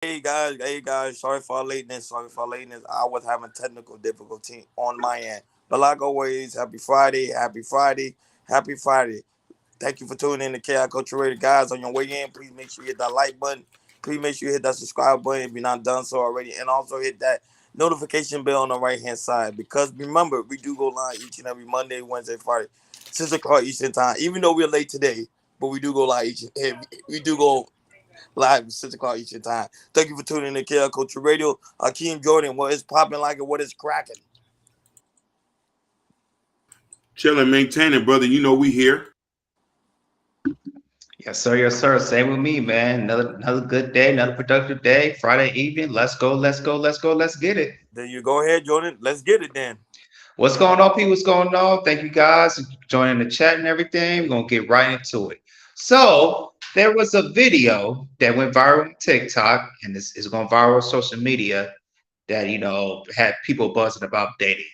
Hey guys, sorry for lateness. I was having technical difficulty on my end. But like always, happy Friday. Thank you for tuning in to KI Culture Radio. Guys, on your way in, please make sure you hit that like button. Please make sure you hit that subscribe button if you're not done so already. And also hit that notification bell on the right hand side. Because remember, we do go live each and every Monday, Wednesday, Friday, 6 o'clock Eastern time. Even though we're late today, but we do go live we do go live 6 o'clock Eastern time. Thank you for tuning in to KL Culture Radio. Akeem Jordan, what is popping like and what is cracking? Chilling, maintaining, brother. You know we here. Yes, sir. Yes, sir. Same with me, man. Another good day, another productive day. Friday evening. Let's go. Let's go. Let's go. Let's get it. Then you go ahead, Jordan. Let's get it then. What's going on, people? What's going on? Thank you guys for joining the chat and everything. We're gonna get right into it. So there was a video that went viral on TikTok, and this is going viral on social media that had people buzzing about dating.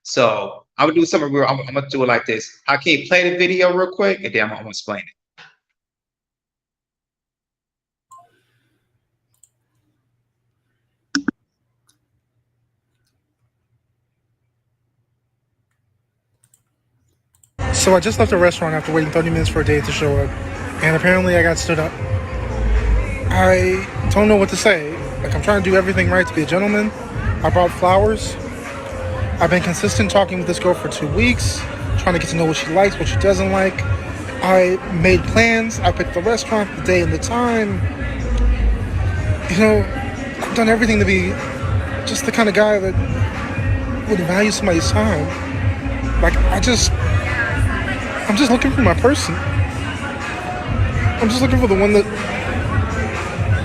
So I'm gonna do something real. I'm gonna do it like this. I can play the video real quick, and then I'm gonna explain it. So I just left the restaurant after waiting 30 minutes for a date to show up, and apparently I got stood up. I don't know what to say. Like, I'm trying to do everything right to be a gentleman. I brought flowers. I've been consistent talking with this girl for 2 weeks, trying to get to know what she likes, what she doesn't like. I made plans. I picked the restaurant, the day, and the time. I've done everything to be just the kind of guy that would value somebody's time. Like, I'm just looking for my person. I'm just looking for the one that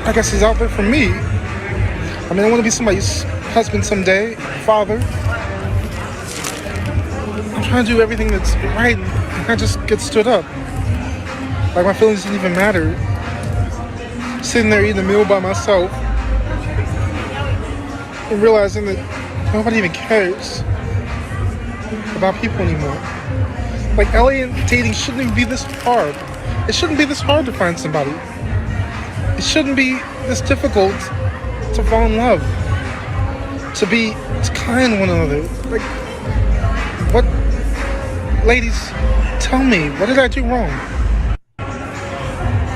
I guess is out there for me. I mean, I want to be somebody's husband someday, father. I'm trying to do everything that's right, and I just get stood up. Like, my feelings didn't even matter. Sitting there eating a meal by myself and realizing that nobody even cares about people anymore. Like, alien dating shouldn't even be this hard. It shouldn't be this hard to find somebody. It shouldn't be this difficult to fall in love. To kind one another. Like, what? Ladies, tell me, what did I do wrong?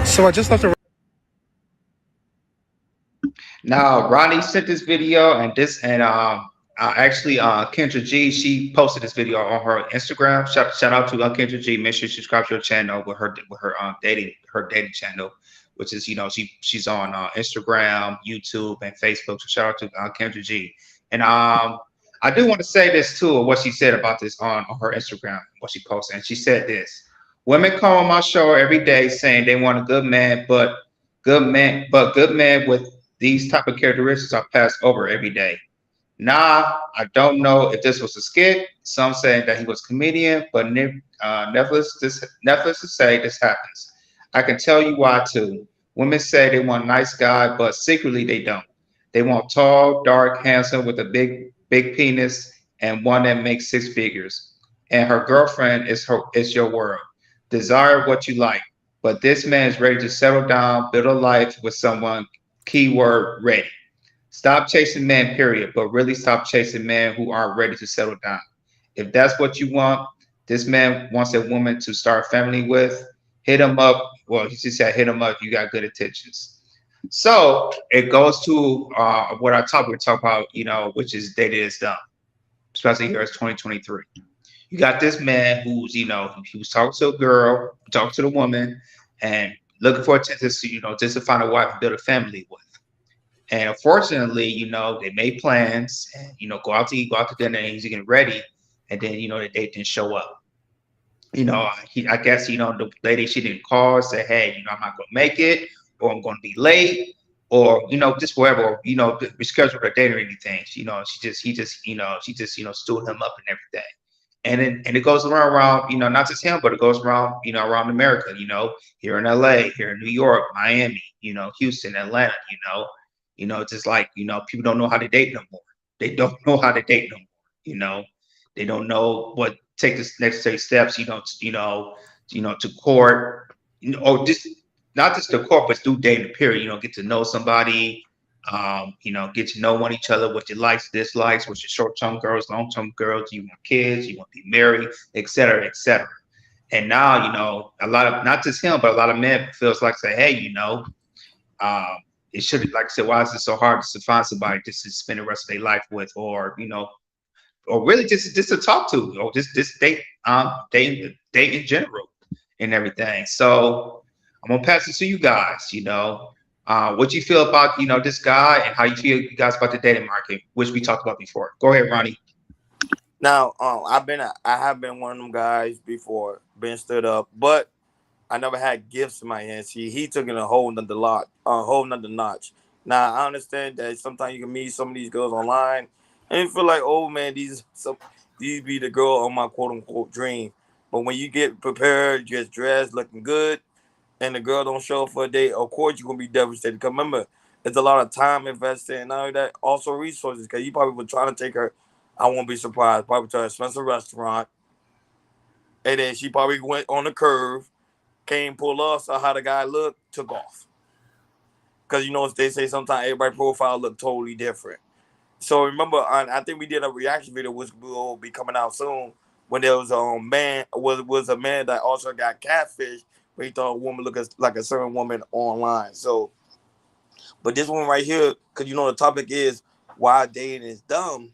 So I just left the. Now, Ronnie sent this video, actually, Kendra G, she posted this video on her Instagram. Shout out to Kendra G. Make sure you subscribe to her channel with her dating channel, which is she's on Instagram, YouTube, and Facebook. So shout out to Kendra G. And I do want to say this too, what she said about this on her Instagram, what she posted. And she said this: women come on my show every day saying they want a good man, but good men with these type of characteristics are passed over every day. Nah, I don't know if this was a skit. Some saying that he was a comedian, but nevertheless to say this happens. I can tell you why too. Women say they want a nice guy, but secretly they don't. They want tall, dark, handsome with a big penis and one that makes six figures. And her girlfriend is your world. Desire what you like. But this man is ready to settle down, build a life with someone, keyword ready. Stop chasing men, period, but really stop chasing men who aren't ready to settle down. If that's what you want, this man wants a woman to start a family with. Hit him up. Well, he just said hit him up if you got good intentions. So it goes to what our topic we talk about, which is dating is dumb, especially here it's 2023. You got this man who's, he was talking to a girl, talking to the woman, and looking for attention, just to find a wife and build a family with. And unfortunately, they made plans and, go out to eat, go out to dinner, and he's getting ready. And then, the date didn't show up. I guess, the lady, she didn't call and say, hey, I'm not going to make it, or I'm going to be late, or, just whatever, or, reschedule her date or anything. She just stood him up and everything. And it goes around, not just him, but it goes around, around America, here in LA, here in New York, Miami, Houston, Atlanta, just like, people don't know how to date no more. They don't know how to date no more, they don't know what take the next steps, to court, or just not just to court, but do dating period, get to know somebody, Get to know one each other, what your likes, dislikes, what your short-term girls, long-term girls, you want kids, you want to be married, et cetera, et cetera. And now, a lot of, not just him, but a lot of men feels like say, hey, it should, like I said, why is it so hard to find somebody just to spend the rest of their life with, or really just to talk to, or just date in general and everything. So I'm gonna pass it to you guys. What you feel about this guy, and how you feel, you guys, about the dating market, which we talked about before. Go ahead, Ronnie. Now, I have been one of them guys before, been stood up, but I never had gifts in my hands. He took it a whole nother notch. Now I understand that sometimes you can meet some of these girls online and you feel like, oh man, these be the girl on my quote unquote dream. But when you get prepared, just dressed, looking good, and the girl don't show up for a date, of course you're gonna be devastated. Cause remember, it's a lot of time invested and all that, also resources. Cause you probably were trying to take her. I won't be surprised. Probably to an expensive restaurant, and then she probably went on the curve, came, pull up, saw how the guy looked, took off. Because they say sometimes everybody's profile look totally different. So remember, I think we did a reaction video which will be coming out soon. When there was a man that also got catfish, but he thought a woman looked like a certain woman online. So, but this one right here, because the topic is why dating is dumb.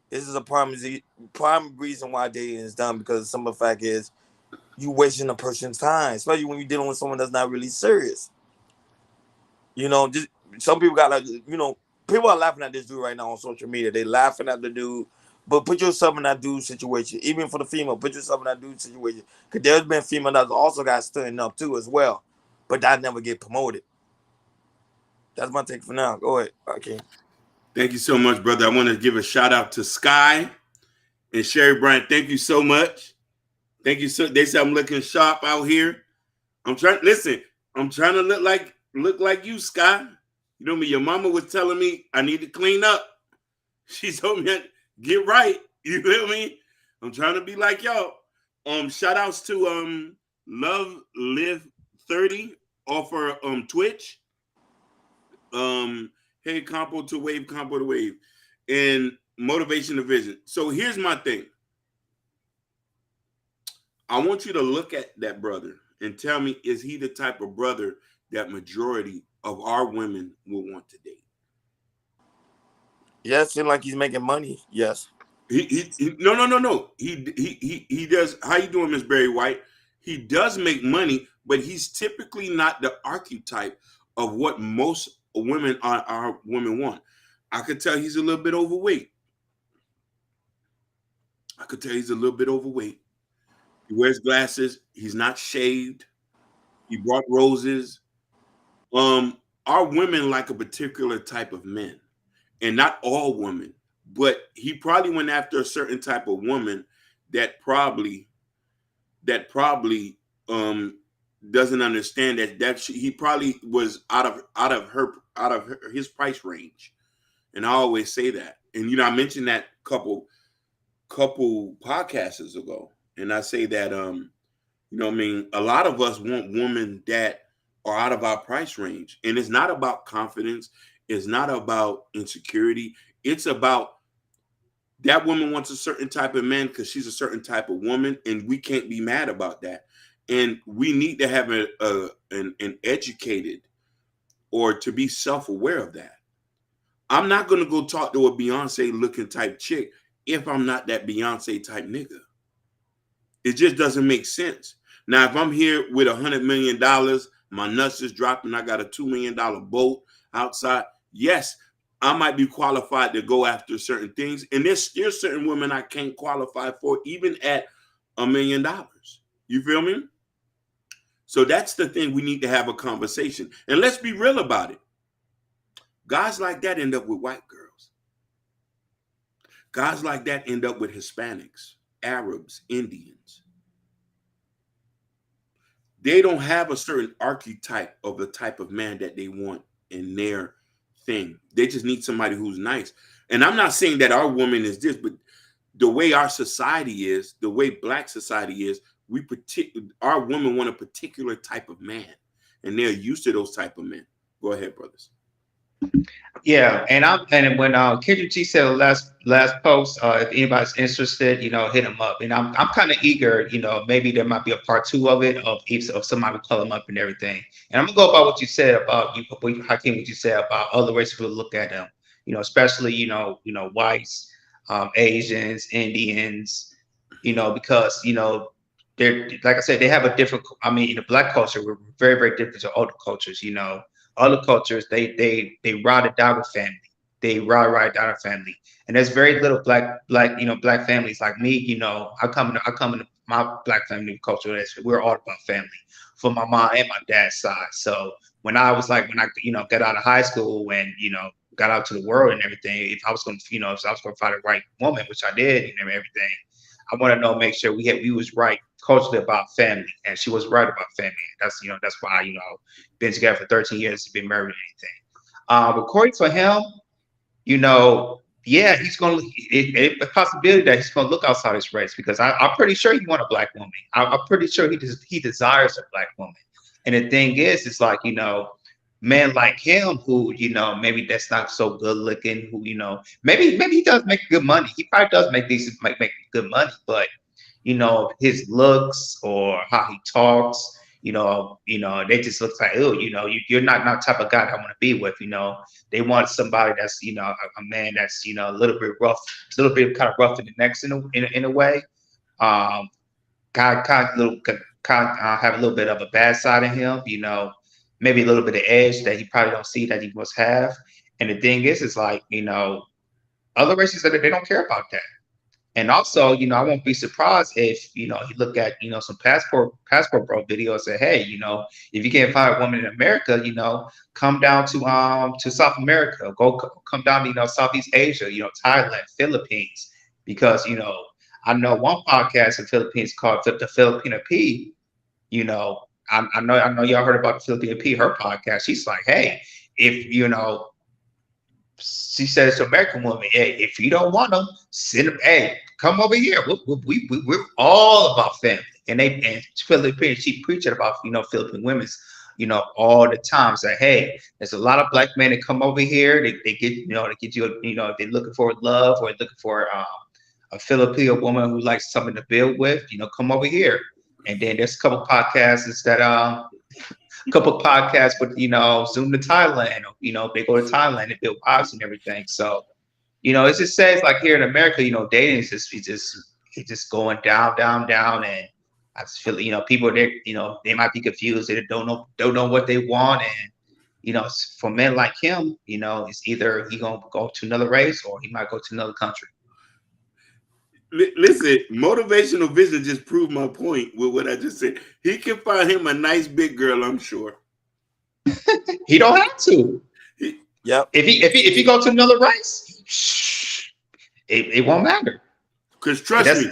This is a prime reason why dating is dumb, because some of the fact is you wasting a person's time, especially when you're dealing with someone that's not really serious. Just some people got people are laughing at this dude right now on social media. They laughing at the dude, but put yourself in that dude's situation. Even for the female, put yourself in that dude's situation. Because there's been female that also got stood up too as well, but that never get promoted. That's my take for now. Go ahead, okay. Thank you so much, brother. I want to give a shout out to Sky and Sherry Bryant. Thank you so much. Thank you. So they say I'm looking sharp out here. I'm trying to look like you, Sky. You know me. Your mama was telling me I need to clean up. She told me get right. You feel me? I'm trying to be like y'all. Shout outs to Love Live 30 off her Twitch. Hey, compo to wave, and motivation to vision. So here's my thing. I want you to look at that brother and tell me, is he the type of brother that majority of our women will want to date? Yes, seems like he's making money. Yes. No. He does. How you doing, Miss Barry White? He does make money, but he's typically not the archetype of what most women our women want. I could tell he's a little bit overweight. He wears glasses. He's not shaved. He brought roses. Our women like a particular type of men, and not all women, but he probably went after a certain type of woman that probably doesn't understand that he probably was out of his price range. And I always say that. And I mentioned that couple podcasts ago. And I say that a lot of us want women that are out of our price range. And it's not about confidence, it's not about insecurity. It's about that woman wants a certain type of man because she's a certain type of woman, and we can't be mad about that. And we need to have an educated, or to be self-aware of that. I'm not going to go talk to a Beyonce looking type chick if I'm not that Beyonce type nigga. It just doesn't make sense. Now, if I'm here with $100 million, my nuts is dropping, I got a $2 million boat outside, yes, I might be qualified to go after certain things. And there's certain women I can't qualify for, even at $1 million. You feel me? So that's the thing. We need to have a conversation. And let's be real about it. Guys like that end up with white girls. Guys like that end up with Hispanics, Arabs, Indians. They don't have a certain archetype of the type of man that they want in their thing. They just need somebody who's nice. And I'm not saying that our woman is this, but the way our society is, the way Black society is, our women want a particular type of man, and they're used to those type of men. Go ahead, brothers. Yeah, and when Kendrick G said the last post, if anybody's interested, hit him up. And I'm kind of eager, maybe there might be a part two of it of somebody call him up and everything. And I'm gonna go about what you said about Hakeem, what you said about other races will look at him, especially whites, Asians, Indians, because they're like I said, they have a different. I mean, in the black culture, we're very very different to other cultures. Other cultures they ride it down with family. They ride down with family, and there's very little black families like me. I come in my black family culture. We're all about family for my mom and my dad's side. So when I got out of high school and got out to the world and everything, if I was going to if I was going to find the right woman, which I did and everything, I want to make sure we was right culturally about family, and she was right about family. That's why been together for 13 years, been married or anything. But Corey, for him, yeah, he's gonna a possibility that he's gonna look outside his race because I'm pretty sure he want a black woman. I'm pretty sure he desires a black woman. And the thing is, it's like men like him who maybe that's not so good looking, who maybe he does make good money. He probably does make decent make good money, but his looks or how he talks. They just look like, oh, you're not type of guy that I want to be with. They want somebody that's, a man that's, a little bit rough, a little bit kind of rough in the necks in a way. Have a little bit of a bad side in him, maybe a little bit of edge that he probably don't see that he must have. And the thing is like, other races that they don't care about that. And also, I won't be surprised if, he look at, some passport bro video and say, hey, if you can't find a woman in America, come down to South America, come down to, Southeast Asia, Thailand, Philippines, because, I know one podcast in Philippines called the Filipina P, I know y'all heard about the Filipina P, her podcast. She's like, hey, if, she says to American woman, hey, if you don't want them, send them, hey, come over here. We're all about family. And Philippines, she preaching about, Philippine women's, all the time. Say, hey, there's a lot of black men that come over here. They get, they get you, if they're looking for love or looking for a Filipino woman who likes something to build with, come over here. And then there's a couple podcasts that with Zoom to Thailand. They go to Thailand and build wives and everything. So it just says like here in America, dating is just going down, and I just feel people they might be confused. They don't know what they want, and for men like him, it's either he gonna go to another race or he might go to another country. Listen, motivational vision just proved my point with what I just said. He can find him a nice big girl, I'm sure. He don't have to. Yep. If he go to another race, it won't matter. Because trust me,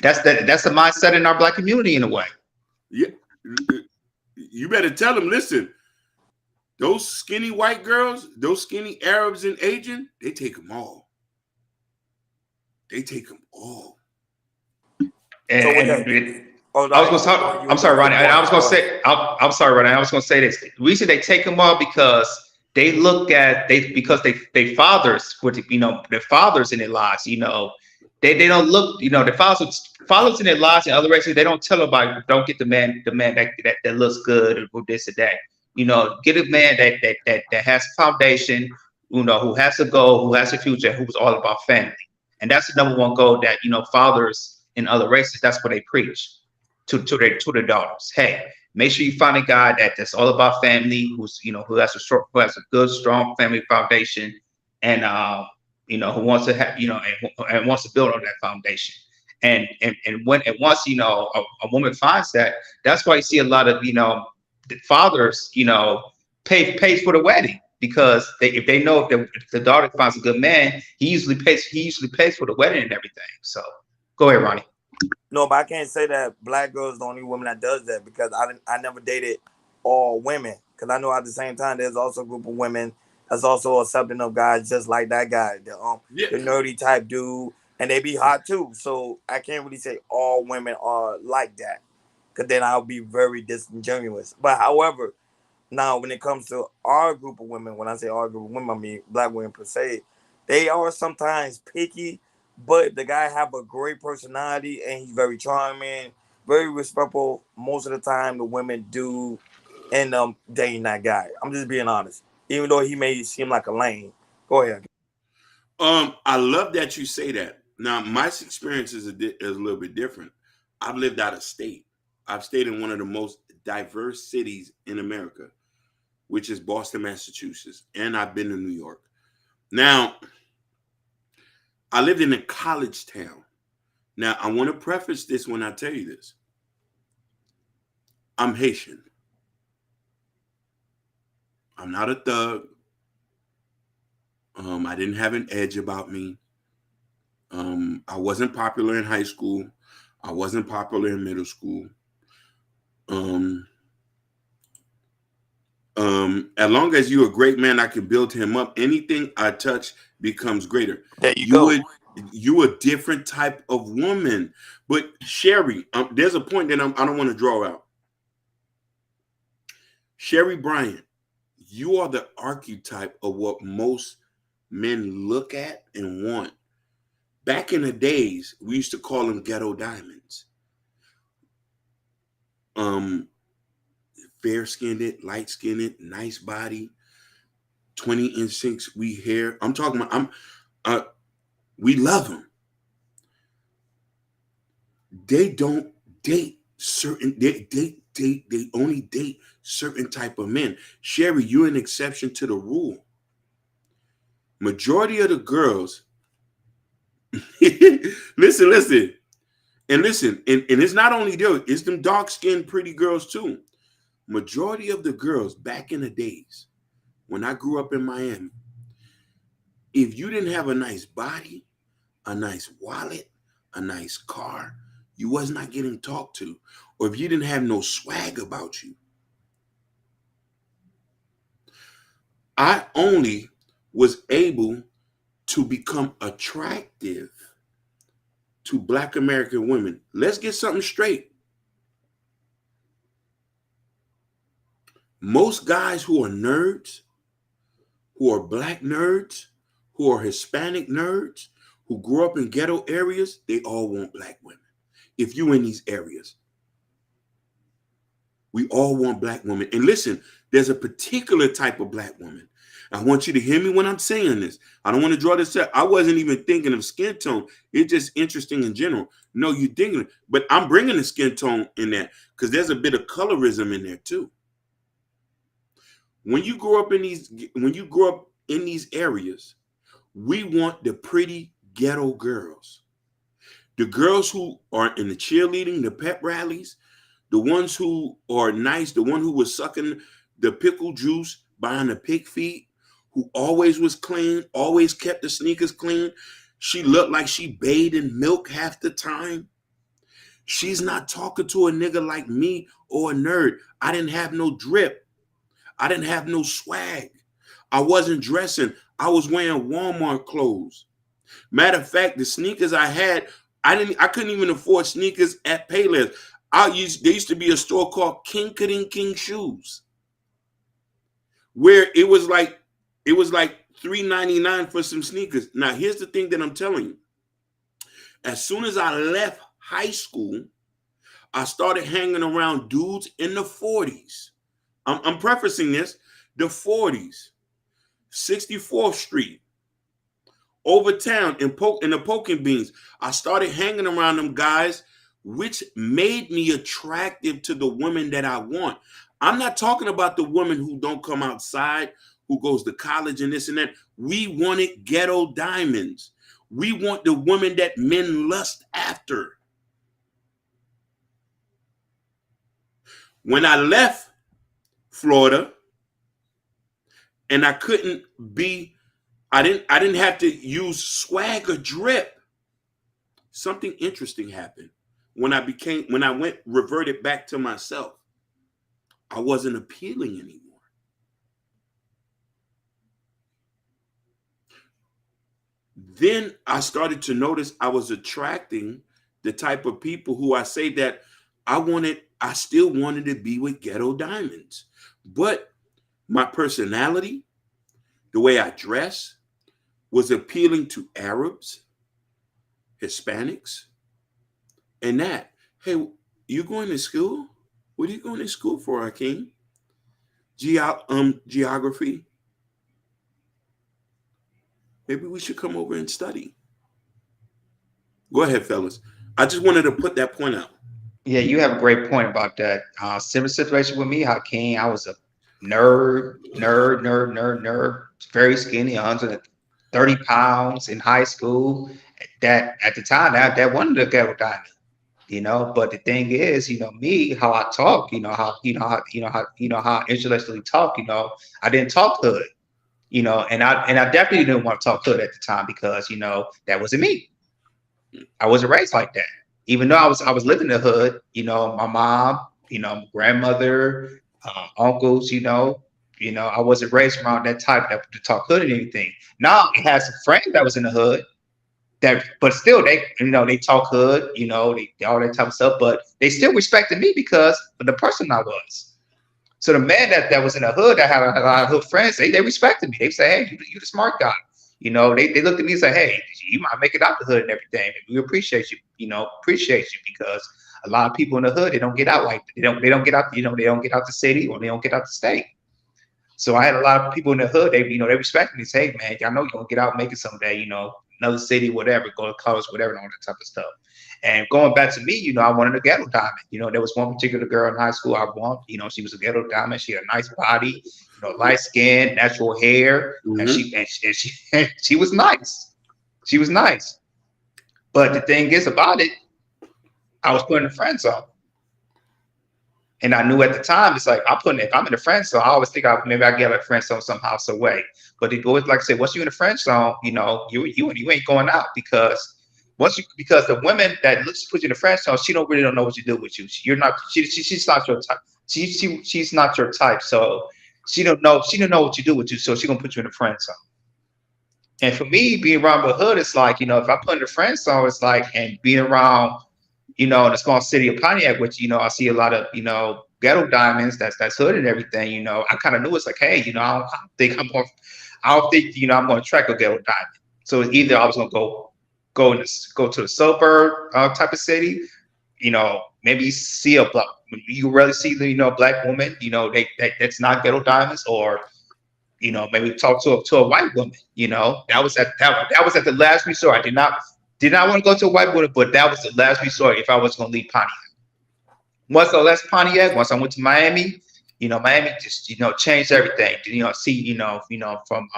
that's the mindset in our black community in a way. Yeah, you better tell them. Listen, those skinny white girls, those skinny Arabs and Asian, they take them all. They take them all. I'm sorry, Ronnie. I was going to say this. The reason they take them all because they look at because they fathers with their fathers in their lives. They don't look. The fathers in their lives in other races. They don't tell about. Don't get the man that looks good or this or that. Get a man that has a foundation. Who has a goal, who has a future, who's all about family. And that's the number one goal that fathers in other races. That's what they preach to their daughters. Hey, make sure you find a guy that's all about family, who has a good strong family foundation, and who wants to have and wants to build on that foundation. And once a woman finds that, that's why you see a lot of the fathers pays for the wedding. Because if they know if the daughter finds a good man, he usually pays for the wedding and everything. So go ahead, Ronnie. No, but I can't say that black girl is the only woman that does that because I never dated all women. Because I know at the same time there's also a group of women that's also accepting of guys just like that guy, the nerdy type dude, and they be hot too. So I can't really say all women are like that, because then I'll be very disingenuous. But however, Now, when it comes to our group of women, when I say our group of women, I mean black women per se, they are sometimes picky, but the guy have a great personality and he's very charming, very respectful. Most of the time, the women do end up dating that guy. I'm just being honest. Even though he may seem like a lame. Go ahead. I love that you say that. Now, my experience is a little bit different. I've lived out of state. I've stayed in one of the most diverse cities in America, which is Boston, Massachusetts, and I've been to New York. Now, I lived in a college town. Now, I want to preface this when I tell you this. I'm Haitian. I'm not a thug. I didn't have an edge about me. I wasn't popular in high school. I wasn't popular in middle school. As long as you're a great man, I can build him up. Anything I touch becomes greater. There you go. You a different type of woman. But Sherry, there's a point that I don't want to draw out. Sherry Bryant, you are the archetype of what most men look at and want. Back in the days, we used to call them ghetto diamonds. Fair-skinned, light-skinned, nice body, 20-inch 6-week hair. I'm talking about, we love them. They don't date certain, they only date certain type of men. Sherry, you're an exception to the rule. Majority of the girls, listen, and it's not only them, it's them dark-skinned pretty girls too. Majority of the girls back in the days, when I grew up in Miami, if you didn't have a nice body, a nice wallet, a nice car, you was not getting talked to. Or if you didn't have no swag about you. I only was able to become attractive to Black American women. Let's get something straight. Most guys who are nerds, who are Black nerds, who are Hispanic nerds, who grew up in ghetto areas, they all want Black women. If you in these areas, we all want Black women. And listen, there's a particular type of Black woman. I want you to hear me when I'm saying this. I don't want to draw this up. I wasn't even thinking of skin tone. It's just interesting in general. No, you're thinking, but I'm bringing the skin tone in there because there's a bit of colorism in there too. When you grow up in these areas, we want the pretty ghetto girls. The girls who are in the cheerleading, the pep rallies, the ones who are nice, the one who was sucking the pickle juice behind the pig feet, who always was clean, always kept the sneakers clean. She looked like she bathed in milk half the time. She's not talking to a nigga like me or a nerd. I didn't have no drip. I didn't have no swag. I wasn't dressing. I was wearing Walmart clothes. Matter of fact, the sneakers I had, I couldn't even afford sneakers at Payless. There used to be a store called King Shoes, where it was like $3.99 for some sneakers. Now, here's the thing that I'm telling you. As soon as I left high school, I started hanging around dudes in the 40s. I'm prefacing this, the 40s, 64th Street, over town in the Poking Beans. I started hanging around them guys, which made me attractive to the women that I want. I'm not talking about the women who don't come outside, who goes to college and this and that. We wanted ghetto diamonds. We want the women that men lust after. When I left Florida and I didn't have to use swag or drip, something interesting happened. When I reverted back to myself, I wasn't appealing anymore. Then I started to notice I was attracting the type of people who I still wanted to be with ghetto diamonds. But My personality, the way I dress, was appealing to Arabs, Hispanics, and that. Hey, you going to school? What are you going to school for, Hakeem? Geography. Maybe we should come over and study. Go ahead, fellas. I just wanted to put that point out. Yeah, you have a great point about that. Similar situation with me, Hakeem. I was a nerd, very skinny, 130 pounds in high school. That at the time, that wasn't the ghetto diamond, you know. But the thing is, you know, me, how I talk, how intellectually talk, you know, I didn't talk hood, you know, and I definitely didn't want to talk hood at the time because, you know, that wasn't me. I wasn't raised like that. Even though I was living in the hood, you know, my mom, you know, grandmother, uncles, you know, I wasn't raised around that type to talk hood or anything. Now I had some friends that was in the hood but still they, you know, they talk hood, you know, they all that type of stuff, but they still respected me because of the person I was. So the man that was in the hood, that had a lot of hood friends, they respected me. They say, hey, you the smart guy. You know, they looked at me and said, hey, you might make it out the hood and everything. We appreciate you, because a lot of people in the hood, they don't get out like they don't get out, you know, they don't get out the city or they don't get out the state. So I had a lot of people in the hood, they respect me, say, hey man, I know you're gonna get out and make it someday, you know, another city, whatever, go to college, whatever, and all that type of stuff. And going back to me, you know, I wanted a ghetto diamond. You know, there was one particular girl in high school I wanted, you know, she was a ghetto diamond. She had a nice body, you know, light skin, natural hair, and she was nice. She was nice. But the thing is about it, I was putting the friend zone. And I knew at the time, it's like if I'm in the friend zone, I always think maybe I get a friend zone somehow, some way. But it always, like I said, once you're in the friend zone, you know, you ain't going out because the women that put you in the friend zone, she don't know what to do with you. You're not, she's not your type. She's not your type. So she don't know what to do with you. So she's gonna put you in the friend zone. And for me, being around the hood, it's like, you know, if I put in the friend zone, it's like, and being around, you know, in the small city of Pontiac, which, you know, I see a lot of, you know, ghetto diamonds, that's hood and everything, you know, I kind of knew it's like, hey, you know, I don't think, you know, I'm going to track a ghetto diamond. So either I was going to go to the suburb type of city, you know, maybe see you rarely see the, you know, black woman, you know, that's not ghetto diamonds, or, you know, maybe talk to a white woman, you know, that was at the last resort. I did not want to go to a white woman, but that was the last resort if I was going to leave Pontiac. Once I left Pontiac, once I went to Miami, you know, Miami just, you know, changed everything. You know, see, you know, from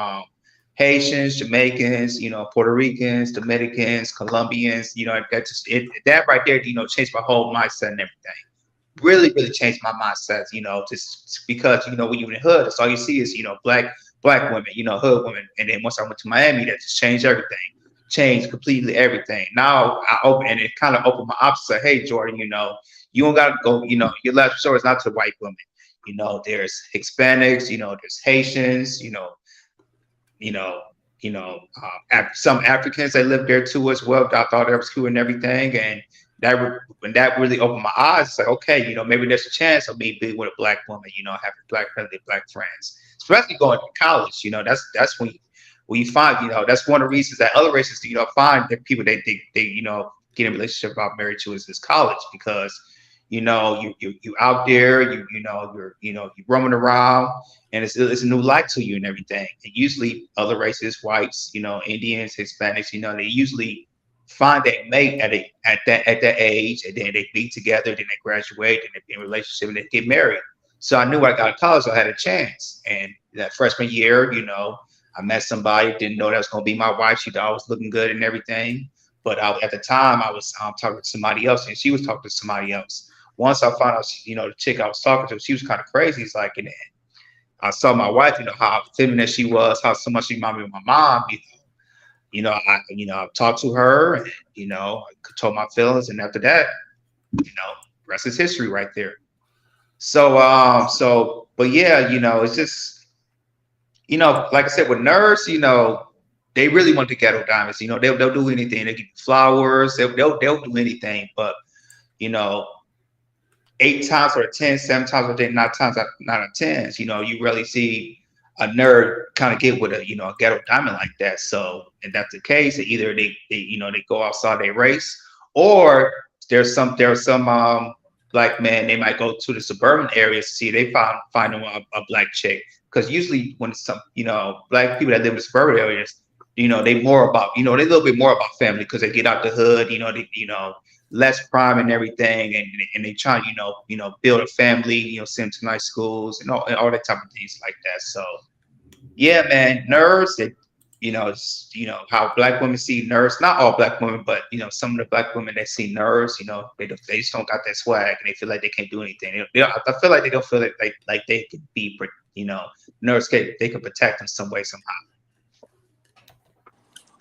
Haitians, Jamaicans, you know, Puerto Ricans, Dominicans, Colombians, you know, that right there, you know, changed my whole mindset and everything. Really, really changed my mindset, you know, just because, you know, when you're in the hood, that's all you see is, you know, black women, you know, hood women. And then once I went to Miami, that just changed everything. Changed completely everything. Now and it kind of opened my opposite. Hey, Jordan, you know, you don't gotta go, you know, your last resort is not to white women. You know, there's Hispanics, you know, there's Haitians, some Africans that live there too as well. I thought that was cool and everything. And that really opened my eyes. It's like, okay, you know, maybe there's a chance of me being with a black woman, you know, having black friends, especially going to college. You know, that's when you find, you know, that's one of the reasons that other races, you know, find that people they you know, get in a relationship about married to is college, because, you know, you out there, you're roaming around, and it's a new life to you and everything. And usually other races, whites, you know, Indians, Hispanics, you know, they usually find that mate at that age, and then they meet together, then they graduate, and they be in a relationship, and they get married. So I knew when I got to college, I had a chance. And that freshman year, you know, I met somebody, didn't know that was going to be my wife. She thought I was looking good and everything. But at the time, I was talking to somebody else, and she was talking to somebody else. Once I found out, you know, the chick I was talking to, she was kind of crazy. It's like, and I saw my wife, you know, how feminine she was, how so much she reminded me of my mom. I talked to her, and, you know, I told my feelings. And after that, you know, rest is history right there. So, but yeah, you know, it's just, you know, like I said, with nerds, you know, they really want the ghetto diamonds. You know, they'll do anything. They give you flowers. They'll do anything. But, you know, 8 times out of 10, 7 times out of 10, 9 times out of 10, you know, you really see a nerd kind of get with a, you know, a ghetto diamond like that. So if that's the case, either they you know, they go outside their race, or there's some black men, they might go to the suburban areas to see they find a black chick. Because usually when it's some, you know, black people that live in the suburban areas, you know, they more about, you know, they a little bit more about family because they get out the hood, you know, less crime and everything, and they try, you know, build a family, you know, send them to nice schools and all that type of things like that. So yeah, man, nerds, that, you know, it's, you know, how black women see nerds, not all black women, but, you know, some of the black women that see nerds, you know, they just don't got that swag, and they feel like they can't do anything. I feel like they don't feel like they can be, you know, nerds, they can protect them some way, somehow.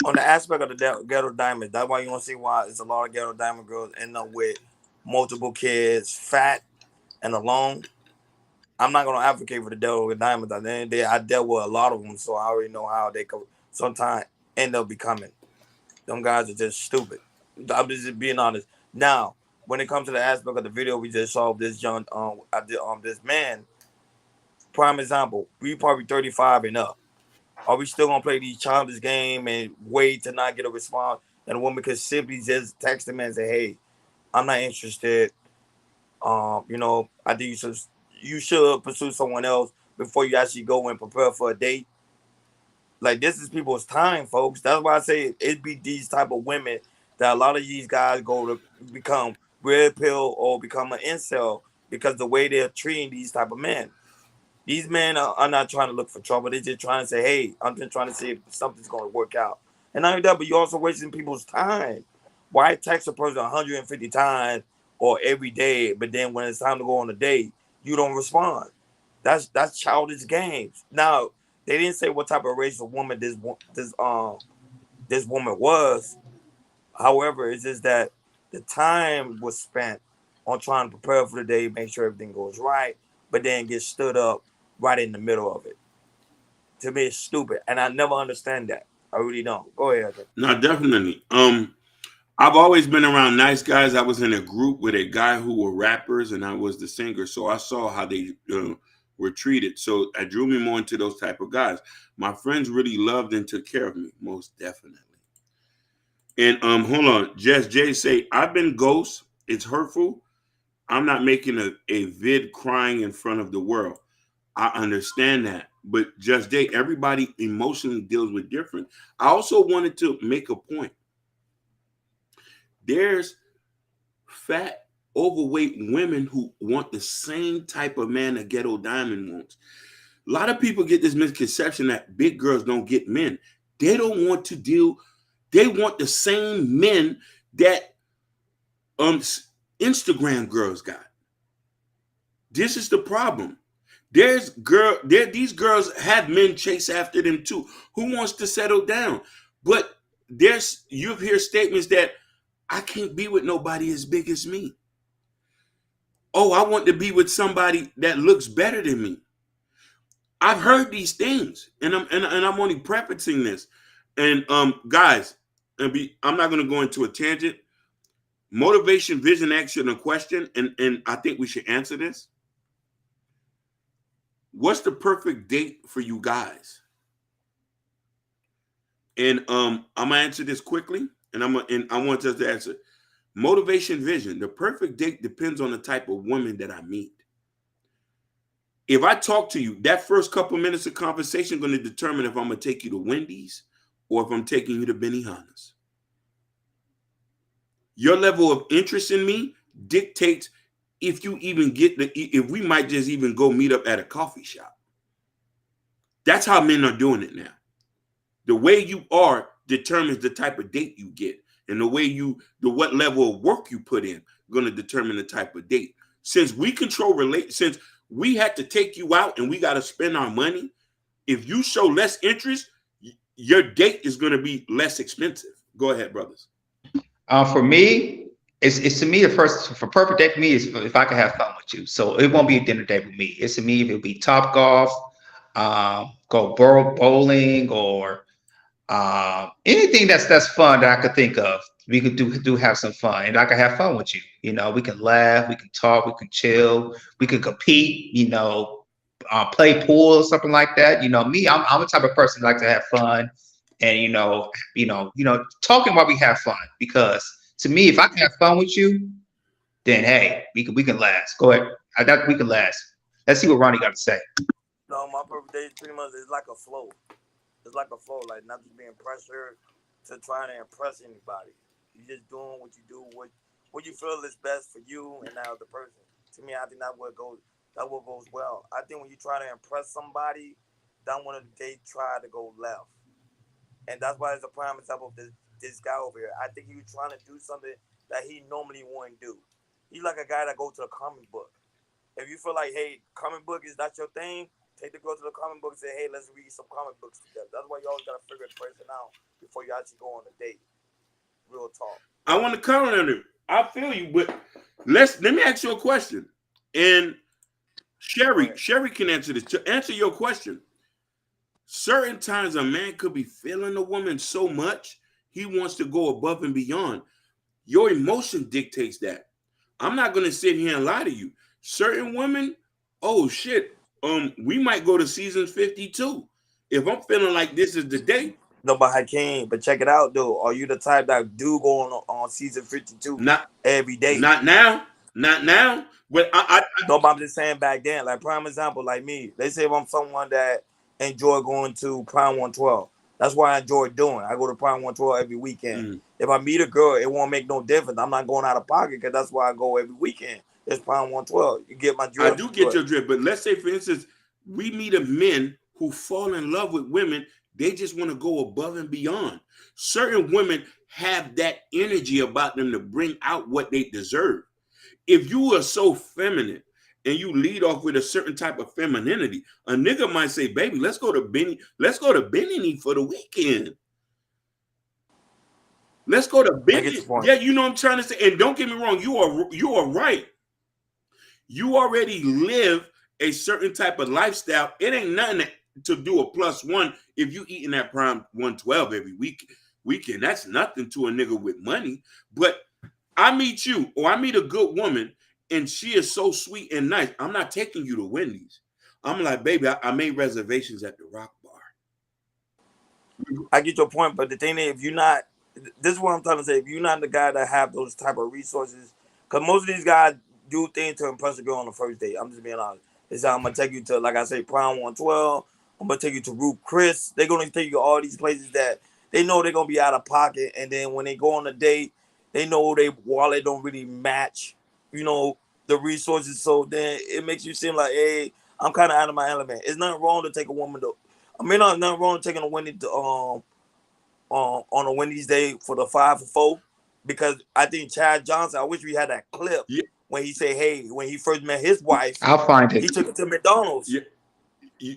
On the aspect of the ghetto diamond, that's why you want to see why it's a lot of ghetto diamond girls end up with multiple kids, fat and alone. I'm not gonna advocate for the ghetto diamonds. At the end of the day, I dealt with a lot of them, so I already know how they could sometimes end up becoming. Them guys are just stupid. I'm just being honest. Now, when it comes to the aspect of the video we just saw of this young this man, prime example, we probably 35 and up. Are we still gonna play these childish game and wait to not get a response? And a woman could simply just text him and say, "Hey, I'm not interested. You know, I think you should pursue someone else before you actually go and prepare for a date." Like, this is people's time, folks. That's why I say it be these type of women that a lot of these guys go to become red pill or become an incel because the way they're treating these type of men. These men are not trying to look for trouble. They're just trying to say, hey, I'm just trying to see if something's going to work out. And not only that, but you're also wasting people's time. Why text a person 150 times or every day, but then when it's time to go on a date, you don't respond? That's childish games. Now, they didn't say what type of race of woman this woman was. However, it's just that the time was spent on trying to prepare for the day, make sure everything goes right, but then get stood up right in the middle of it. To me, it's stupid, and I never understand that. I really don't. Go ahead. No, definitely. I've always been around nice guys. I was in a group with a guy who were rappers, and I was the singer, so I saw how they were treated. So I drew me more into those type of guys. My friends really loved and took care of me, most definitely. And hold on, Jess J say, I've been ghost. It's hurtful. I'm not making a vid crying in front of the world. I understand that. But Just J, everybody emotionally deals with different. I also wanted to make a point. There's fat, overweight women who want the same type of man a ghetto diamond wants. A lot of people get this misconception that big girls don't get men. They don't want to deal. They want the same men that Instagram girls got. This is the problem. These girls have men chase after them too. Who wants to settle down? But you hear statements that I can't be with nobody as big as me. Oh, I want to be with somebody that looks better than me. I've heard these things, and I'm only prefacing this. And guys, I'm not going to go into a tangent. Motivation, vision, action, a question, and I think we should answer this. What's the perfect date for you guys? And I'm gonna answer this quickly, and I want us to answer. Motivation, vision. The perfect date depends on the type of woman that I meet. If I talk to you, that first couple minutes of conversation is going to determine if I'm going to take you to Wendy's or if I'm taking you to Benihana's. Your level of interest in me dictates if you even if we might just even go meet up at a coffee shop. That's how men are doing it now. The way you are determines the type of date you get, and the way what level of work you put in going to determine the type of date. Since we control since we had to take you out and we got to spend our money, if you show less interest, your date is going to be less expensive. Go ahead, brothers. For me, it's to me for perfect date for me is if I can have fun with you. So it won't be a dinner date with me. It's to me, it'll be Top Golf, go bowling, or anything that's fun that I could think of. we could do have some fun, and I can have fun with you. You know, we can laugh, we can talk, we can chill, we can compete. You know, play pool or something like that. You know, me, I'm the type of person that like to have fun, and talking while we have fun. Because to me, if I can have fun with you, then hey, we can last. Go ahead, we can last. Let's see what Ronnie got to say. No, my perfect day is pretty much it's like a flow. It's like a flow, like not just being pressured to trying to impress anybody. You just doing what you do, what you feel is best for you and that other person. To me, I think that what goes well. I think when you try to impress somebody, that one of the days try to go left, and that's why it's a prime example of this guy over here. I think he was trying to do something that he normally wouldn't do. He's like a guy that go to a comic book. If you feel like, hey, comic book is not your thing, take the girl to the comic book and say, hey, let's read some comic books together. That's why you always gotta figure the person out before you actually go on a date. Real talk. I want to comment on it. I feel you, but let me ask you a question. And Sherry can answer this. To answer your question, certain times a man could be feeling a woman so much he wants to go above and beyond. Your emotion dictates that. I'm not going to sit here and lie to you. Certain women, oh shit, we might go to season 52 if I'm feeling like this is the day. No, but Hakeem, but check it out though. Are you the type that do go on season 52 every day? Not now. But no, but I'm just saying back then, like prime example, like me. They say if I'm someone that enjoy going to Prime 112. That's what I enjoy doing. I go to Prime 112 every weekend. If I meet a girl, it won't make no difference. I'm not going out of pocket because that's why I go every weekend. It's Prime 112. You get my drift. I do get your drift, but let's say, for instance, we meet a men who fall in love with women. They just want to go above and beyond. Certain women have that energy about them to bring out what they deserve. If you are so feminine and you lead off with a certain type of femininity, a nigga might say, baby, let's go to Bimini for the weekend. Let's go to Bimini. Yeah, you know what I'm trying to say. And don't get me wrong, you are right. You already live a certain type of lifestyle. It ain't nothing to do a +1 if you eating that Prime 112 every weekend. That's nothing to a nigga with money. But I meet you, or I meet a good woman, and she is so sweet and nice. I'm not taking you to Wendy's. I'm like, baby, I made reservations at the Rock Bar. I get your point, but the thing is, if you're not, this is what I'm trying to say. If you're not the guy that have those type of resources, because most of these guys do things to impress a girl on the first date. I'm just being honest. It's how I'm gonna take you to, like I say, Prime 112. I'm gonna take you to Ruth Chris. They're gonna take you to all these places that they know they're gonna be out of pocket, and then when they go on a date, they know their wallet don't really match, the resources. So then it makes you seem like, hey, I'm kind of out of my element. It's nothing wrong to take a woman to. Nothing wrong to taking a Wendy's on a Wendy's day for the 5 for 4, because I think Chad Johnson. I wish we had that clip when he said, hey, when he first met his wife, I'll find it. He took it to McDonald's. Yeah.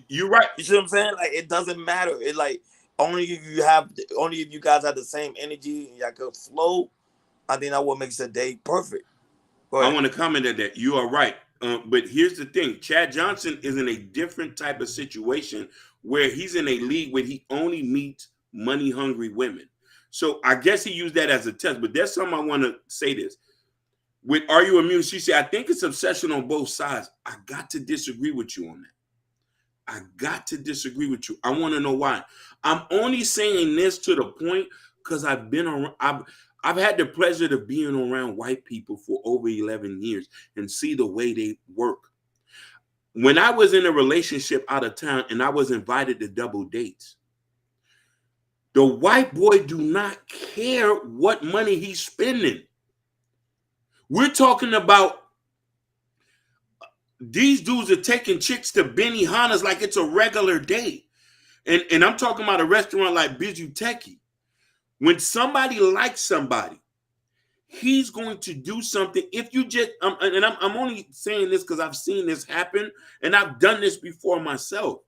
You're right. You see what I'm saying? Like, it doesn't matter. It like only if you guys have the same energy and y'all could flow. I think that what makes a day perfect. I want to comment at that. You are right. But here's the thing. Chad Johnson is in a different type of situation where he's in a league where he only meets money-hungry women. So I guess he used that as a test. But there's something I want to say this. With Are You Immune? She said, I think it's obsession on both sides. I got to disagree with you on that. I got to disagree with you. I want to know why. I'm only saying this to the point because I've been around. I've had the pleasure of being around white people for over 11 years and see the way they work. When I was in a relationship out of town and I was invited to double dates, the white boy do not care what money he's spending. We're talking about these dudes are taking chicks to Benihana's like it's a regular day. And I'm talking about a restaurant like Bijuteki. When somebody likes somebody, he's going to do something. If you just, and I'm only saying this because I've seen this happen, and I've done this before myself.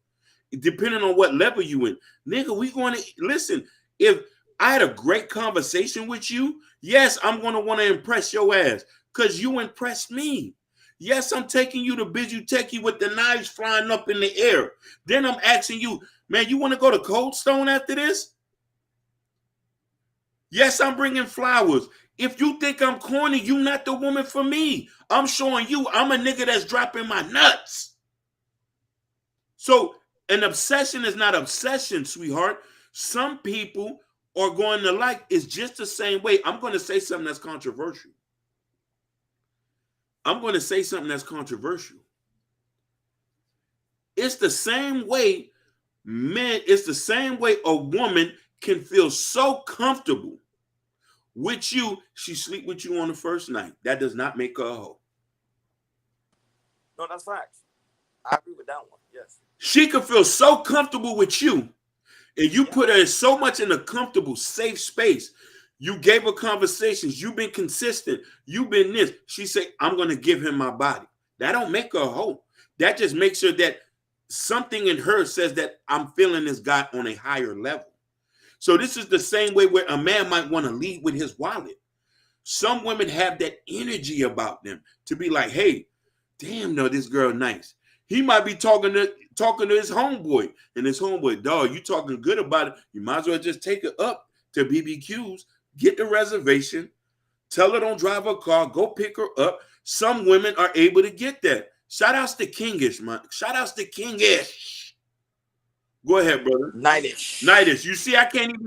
Depending on what level you in, nigga, we going to listen. If I had a great conversation with you, yes, I'm going to want to impress your ass because you impressed me. Yes, I'm taking you to Bijuteki with the knives flying up in the air. Then I'm asking you, man, you want to go to Cold Stone after this? Yes, I'm bringing flowers. If you think I'm corny, you not the woman for me. I'm showing you I'm a nigga that's dropping my nuts. So an obsession is not obsession, sweetheart. Some people are going to like it's just the same way. I'm going to say something that's controversial. It's the same way men, it's the same way a woman can feel so comfortable with you, she sleep with you on the first night. That does not make her a hoe. No, that's facts. I agree with that one. Yes. She can feel so comfortable with you, and you put her so much in a comfortable, safe space. You gave her conversations. You've been consistent. You've been this. She said, I'm going to give him my body. That don't make her a hoe. That just makes sure that something in her says that I'm feeling this guy on a higher level. So this is the same way where a man might want to lead with his wallet. Some women have that energy about them to be like, hey, damn, no, this girl nice. He might be talking to his homeboy, and his homeboy, dog, you talking good about it. You might as well just take her up to BBQs, get the reservation, tell her don't drive her car, go pick her up. Some women are able to get that. Shout outs to Kingish, man. Shout outs to Kingish. Go ahead, brother. Nightish. You see, I can't even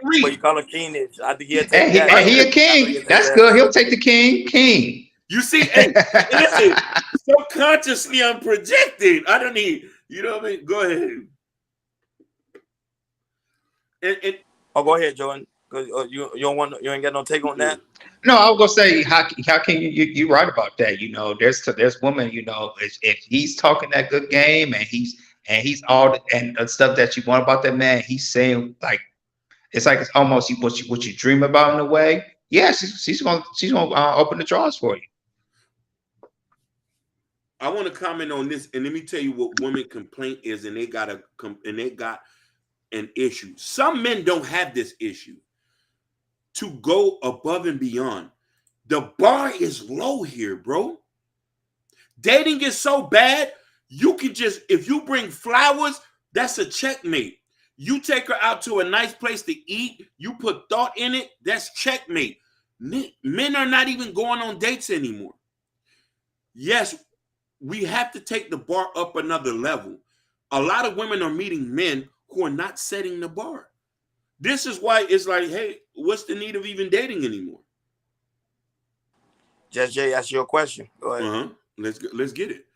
read. What you call a kingish? I think he'll take Hey, that. he a king. That's good. He'll take the king. You see, hey, listen, subconsciously I'm projecting. I don't need, you know what I mean? Go ahead. And go ahead, Jordan. Cause you ain't got no take on that. No, I was gonna say, how can you right about that? You know, there's women. You know, if he's talking that good game and he's all and the stuff that you want about that man, he's saying like it's almost what you dream about in a way. Yeah, she's gonna open the drawers for you. I want to comment on this, and let me tell you what women complaint is, and they got an issue. Some men don't have this issue to go above and beyond. The bar is low here, bro. Dating is so bad. You can just, if you bring flowers, that's a checkmate. You take her out to a nice place to eat, you put thought in it, that's checkmate. Men are not even going on dates anymore. Yes, we have to take the bar up another level. A lot of women are meeting men who are not setting the bar. This is why it's like, hey, what's the need of even dating anymore? Just Jay, that's your question. Go ahead. Let's get it.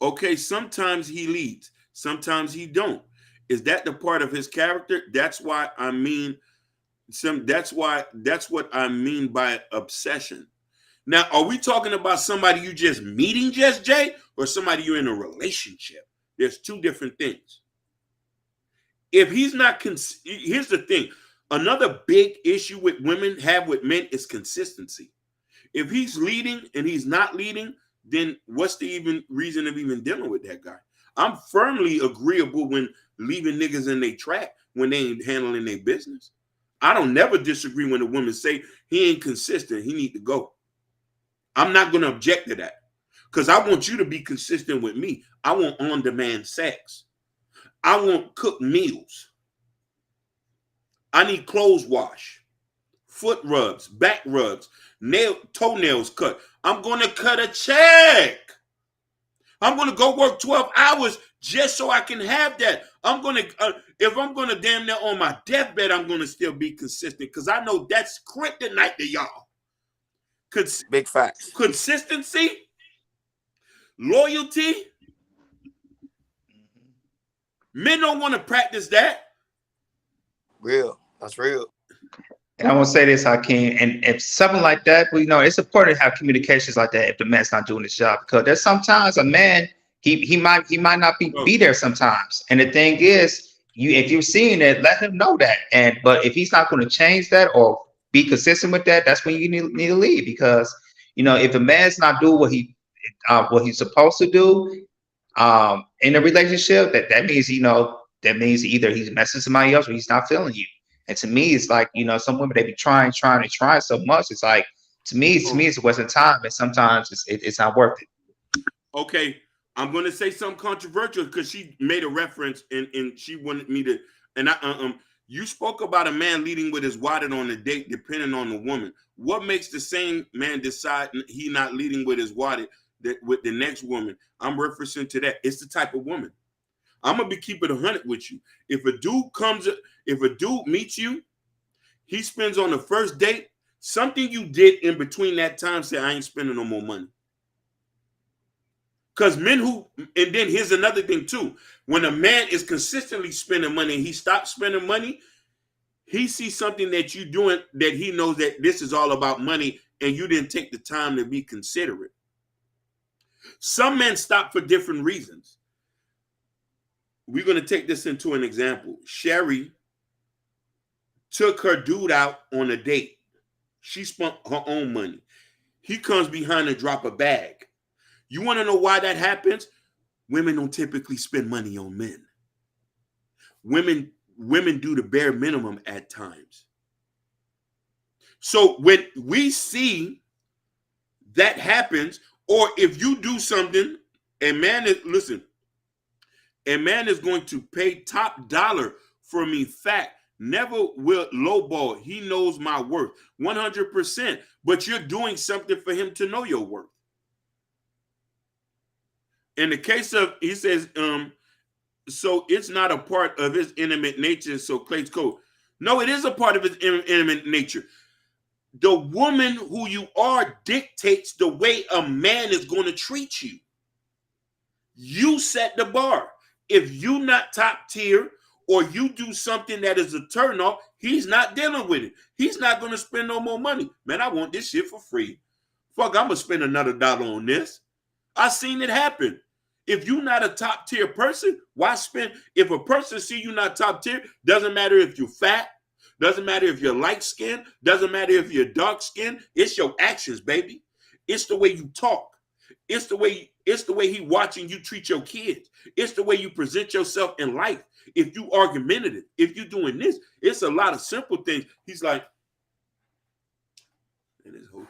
Okay, sometimes he leads, sometimes he don't. Is that the part of his character? That's what I mean by obsession. Now, are we talking about somebody you just meeting, Just Jay, or somebody you're in a relationship? There's two different things. If he's not, here's the thing. Another big issue with women have with men is consistency. If he's leading and he's not leading, then what's the even reason of even dealing with that guy? I'm firmly agreeable when leaving niggas in their track when they ain't handling their business. I don't never disagree when a woman say he ain't consistent, he need to go. I'm not going to object to that because I want you to be consistent with me. I want on-demand sex. I want cooked meals. I need clothes wash, foot rubs, back rubs, toenails cut. I'm going to cut a check. I'm going to go work 12 hours just so I can have that. I'm going to, if I'm going to damn near on my deathbed, I'm going to still be consistent because I know that's kryptonite to y'all. Big facts. Consistency, loyalty. Men don't want to practice that. Real. That's real. And I want to say this, Hakeem, and if something like that, well, you know, it's important to have communications like that if the man's not doing his job, because there's sometimes a man, he might not be there sometimes. And the thing is, if you're seeing it, let him know that. But if he's not going to change that or be consistent with that, that's when you need to leave, because you know, if a man's not doing what he's supposed to do in a relationship, that means, you know, that means either he's messing somebody else or he's not feeling you. And to me, it's like, you know, some women, they be trying so much. It's like, to me, it's a waste of time, and sometimes it's not worth it. Okay, I'm going to say something controversial because she made a reference and she wanted me to, and You spoke about a man leading with his wallet on a date, depending on the woman. What makes the same man decide he not leading with his wallet with the next woman? I'm referencing to that. It's the type of woman. I'm gonna be keeping 100 with you. If a dude meets you, he spends on the first date something you did in between that time. Say, I ain't spending no more money. Because and then here's another thing too. When a man is consistently spending money and he stops spending money, he sees something that you're doing that he knows that this is all about money and you didn't take the time to be considerate. Some men stop for different reasons. We're going to take this into an example. Sherry took her dude out on a date. She spent her own money. He comes behind and drop a bag. You want to know why that happens? Women don't typically spend money on men. Women do the bare minimum at times. So when we see that happens, or if you do something, a man is going to pay top dollar for me. Fact, never will lowball. He knows my worth 100%, but you're doing something for him to know your worth. In the case of, he says, so it's not a part of his intimate nature. So Clay's code. No, it is a part of his intimate nature. The woman who you are dictates the way a man is going to treat you. You set the bar. If you not top tier or you do something that is a turn off, he's not dealing with it. He's not going to spend no more money. Man, I want this shit for free. Fuck, I'm going to spend another $1 on this. I seen it happen. If you're not a top tier person, why spend? If a person see you not top tier, doesn't matter if you're fat, doesn't matter if you're light skinned, doesn't matter if you're dark skinned. It's your actions, baby. It's the way you talk. It's the way he watching you treat your kids. It's the way you present yourself in life. If you argumentative, if you doing this, it's a lot of simple things. He's like, and this whole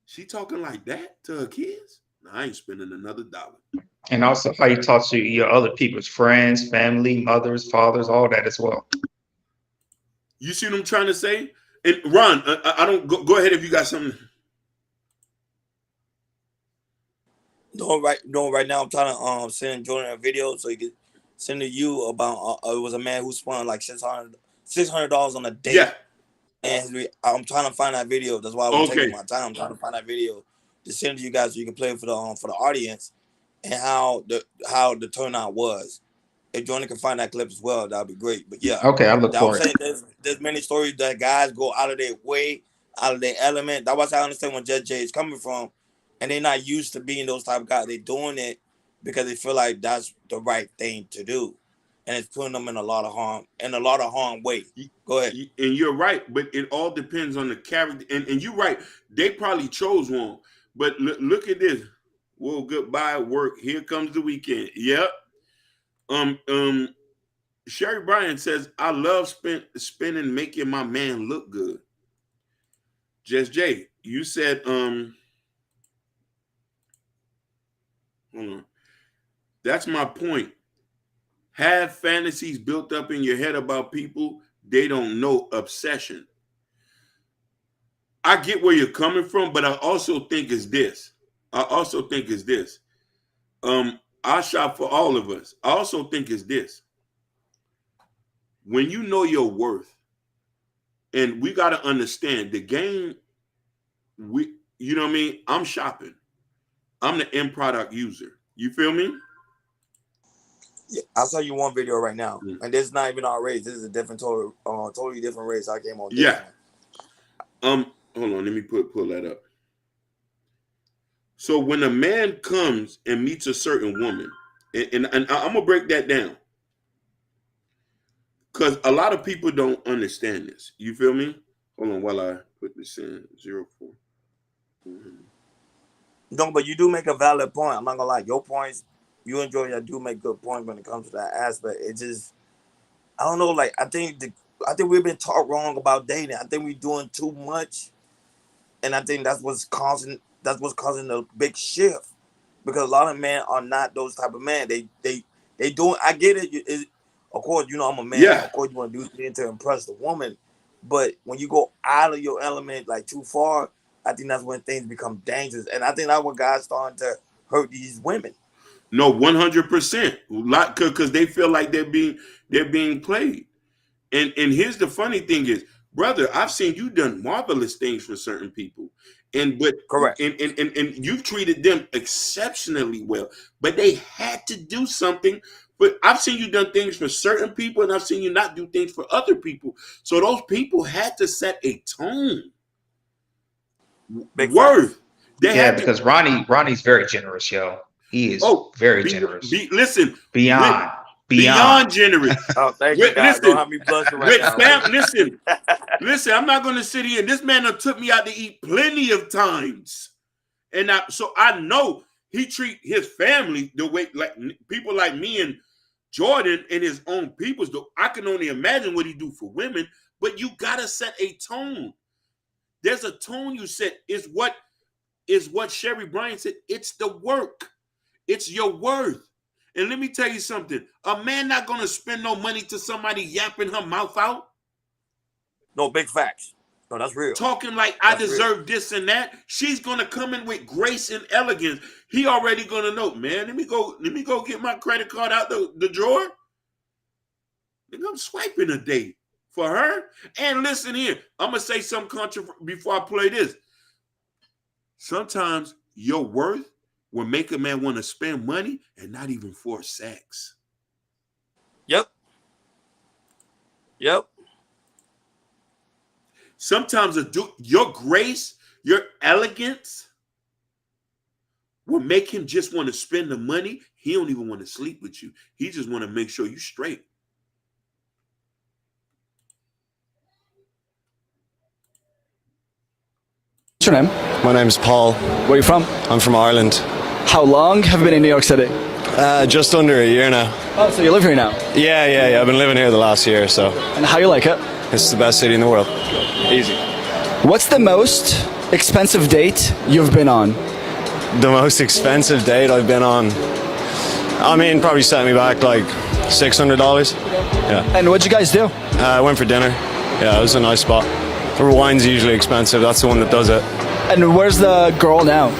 she talking like that to her kids? No, I ain't spending another $1. And also how you talk to your other people's friends, family, mothers, fathers, all that as well. You see what I'm trying to say? And Ron, I don't go ahead if you got something. No, right now I'm trying to send Jordan a video so he could send to you about it was a man who spent like $600 on a date. Yeah. And I'm trying to find that video. That's why I was taking my time. I'm trying to find that video to send to you guys so you can play it for the audience and how the turnout was. If Jordan can find that clip as well, that'd be great. But yeah, okay, I look for it. There's many stories that guys go out of their way, out of their element. That's why I understand where Judge J is coming from, and they're not used to being those type of guys. They're doing it because they feel like that's the right thing to do, and it's putting them in a lot of harm way. Go ahead. And you're right, but it all depends on the character. And you're right. They probably chose one. But look at this. Well, goodbye, work. Here comes the weekend. Yep. Sherry Bryan says, I love spending, making my man look good. Just Jay, you said, hold on. That's my point. Have fantasies built up in your head about people they don't know. Obsession. I get where you're coming from, but I also think it's this. I shop for all of us. I also think it's this. When you know your worth, and we got to understand the game, you know what I mean? I'm shopping. I'm the end product user. You feel me? Yeah, I'll show you one video right now. And this is not even our race. This is a totally different race. I came on. Yeah. Hold on, let me pull that up. So when a man comes and meets a certain woman, and I'm gonna break that down, because a lot of people don't understand this. You feel me? Hold on while I put this in 04. Mm-hmm. No, but you do make a valid point. I'm not gonna lie. Your points, you and Jordan, I do make good points when it comes to that aspect. It just, I don't know. Like I think we've been taught wrong about dating. I think we're doing too much. And I think that's what's causing the big shift, because a lot of men are not those type of men. They doing. I get it. Of course, you know I'm a man. Yeah. Of course, you want to do things to impress the woman. But when you go out of your element like too far, I think that's when things become dangerous. And I think that's when God's starting to hurt these women. No, 100%. Because they feel like they're being played. And here's the funny thing is, brother, I've seen you done marvelous things for certain people. Correct. And you've treated them exceptionally well. But they had to do something. But I've seen you done things for certain people, and I've seen you not do things for other people. So those people had to set a tone. Big Worth. Yeah, because Ronnie's very generous, yo. He is very generous. Listen, beyond generous. Oh, thank you, guys. Don't have me blushing right now. Listen. I'm not going to sit here. This man done took me out to eat plenty of times, and so I know he treat his family the way like people like me and Jordan and his own peoples. Though I can only imagine what he do for women. But you gotta set a tone. There's a tone you set. Is what Sherry Bryant said. It's the work. It's your worth. And let me tell you something. A man not going to spend no money to somebody yapping her mouth out. No, big facts. No, that's real. Talking like I deserve this and that. She's going to come in with grace and elegance. He already going to know, man, let me go get my credit card out the drawer. I'm swiping a day for her. And listen here. I'm going to say something controversial before I play this. Sometimes your worth will make a man want to spend money and not even for sex. Yep. Sometimes your grace, your elegance will make him just want to spend the money. He don't even want to sleep with you. He just want to make sure you're straight. What's your name? My name's Paul. Where are you from? I'm from Ireland. How long have you been in New York City? Just under a year now. Oh, so you live here now? Yeah. I've been living here the last year, so. And how you like it? It's the best city in the world. Easy. What's the most expensive date you've been on? The most expensive date I've been on, I mean, probably set me back like $600. Yeah. And what'd you guys do? I went for dinner. Yeah, it was a nice spot. The wine's usually expensive. That's the one that does it. And where's the girl now?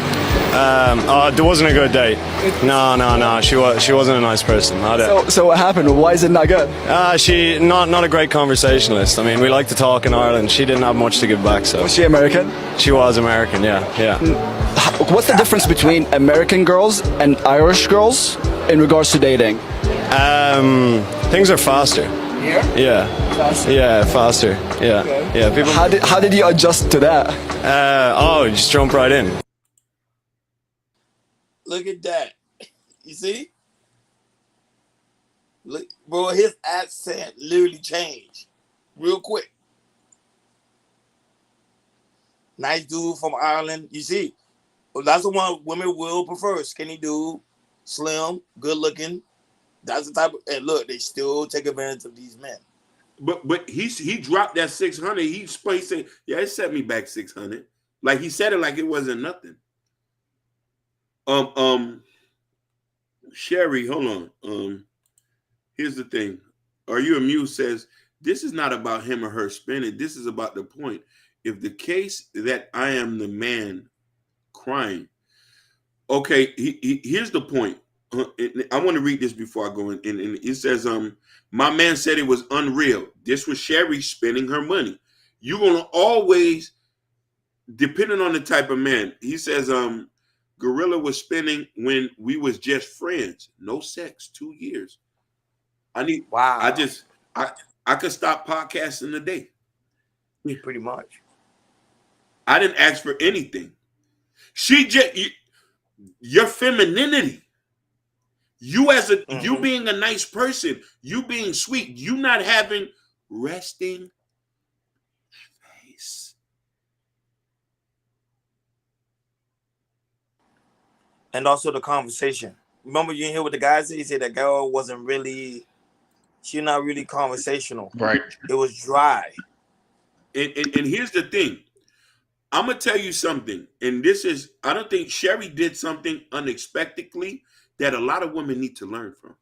There wasn't a good date. No. She wasn't a nice person. So what happened? Why is it not good? She not a great conversationalist. I mean, we like to talk in Ireland. She didn't have much to give back. So Was she American? She was American. Yeah. What's the difference between American girls and Irish girls in regards to dating? Things are faster. Here? Yeah. Faster? Yeah, faster. Yeah. Okay. Yeah. People. How did you adjust to that? Just jump right in. Look at that. You see? Look, bro, his accent literally changed real quick. Nice dude from Ireland. You see? Well, that's the one women will prefer. Skinny dude, slim, good looking. That's the type of, and look, they still take advantage of these men. But he dropped that 600. He said, yeah, it set me back 600. Like he said it like it wasn't nothing. Sherry, hold on. Here's the thing. Are You Amused says, this is not about him or her spending. This is about the point. If the case that I am the man crying, okay, here's the point. I want to read this before I go in. And it says, my man said it was unreal. This was Sherry spending her money. You're going to always, depending on the type of man, he says, Gorilla was spending when we was just friends. No sex, 2 years. Wow. I could stop podcasting today. Pretty much. I didn't ask for anything. Your femininity. You you being a nice person, you being sweet, you not having resting face. And also the conversation. Remember you hear what the guy said? He said that girl she's not really conversational. Right. It was dry. And here's the thing. I'm going to tell you something. And I don't think Sherry did something unexpectedly that a lot of women need to learn from.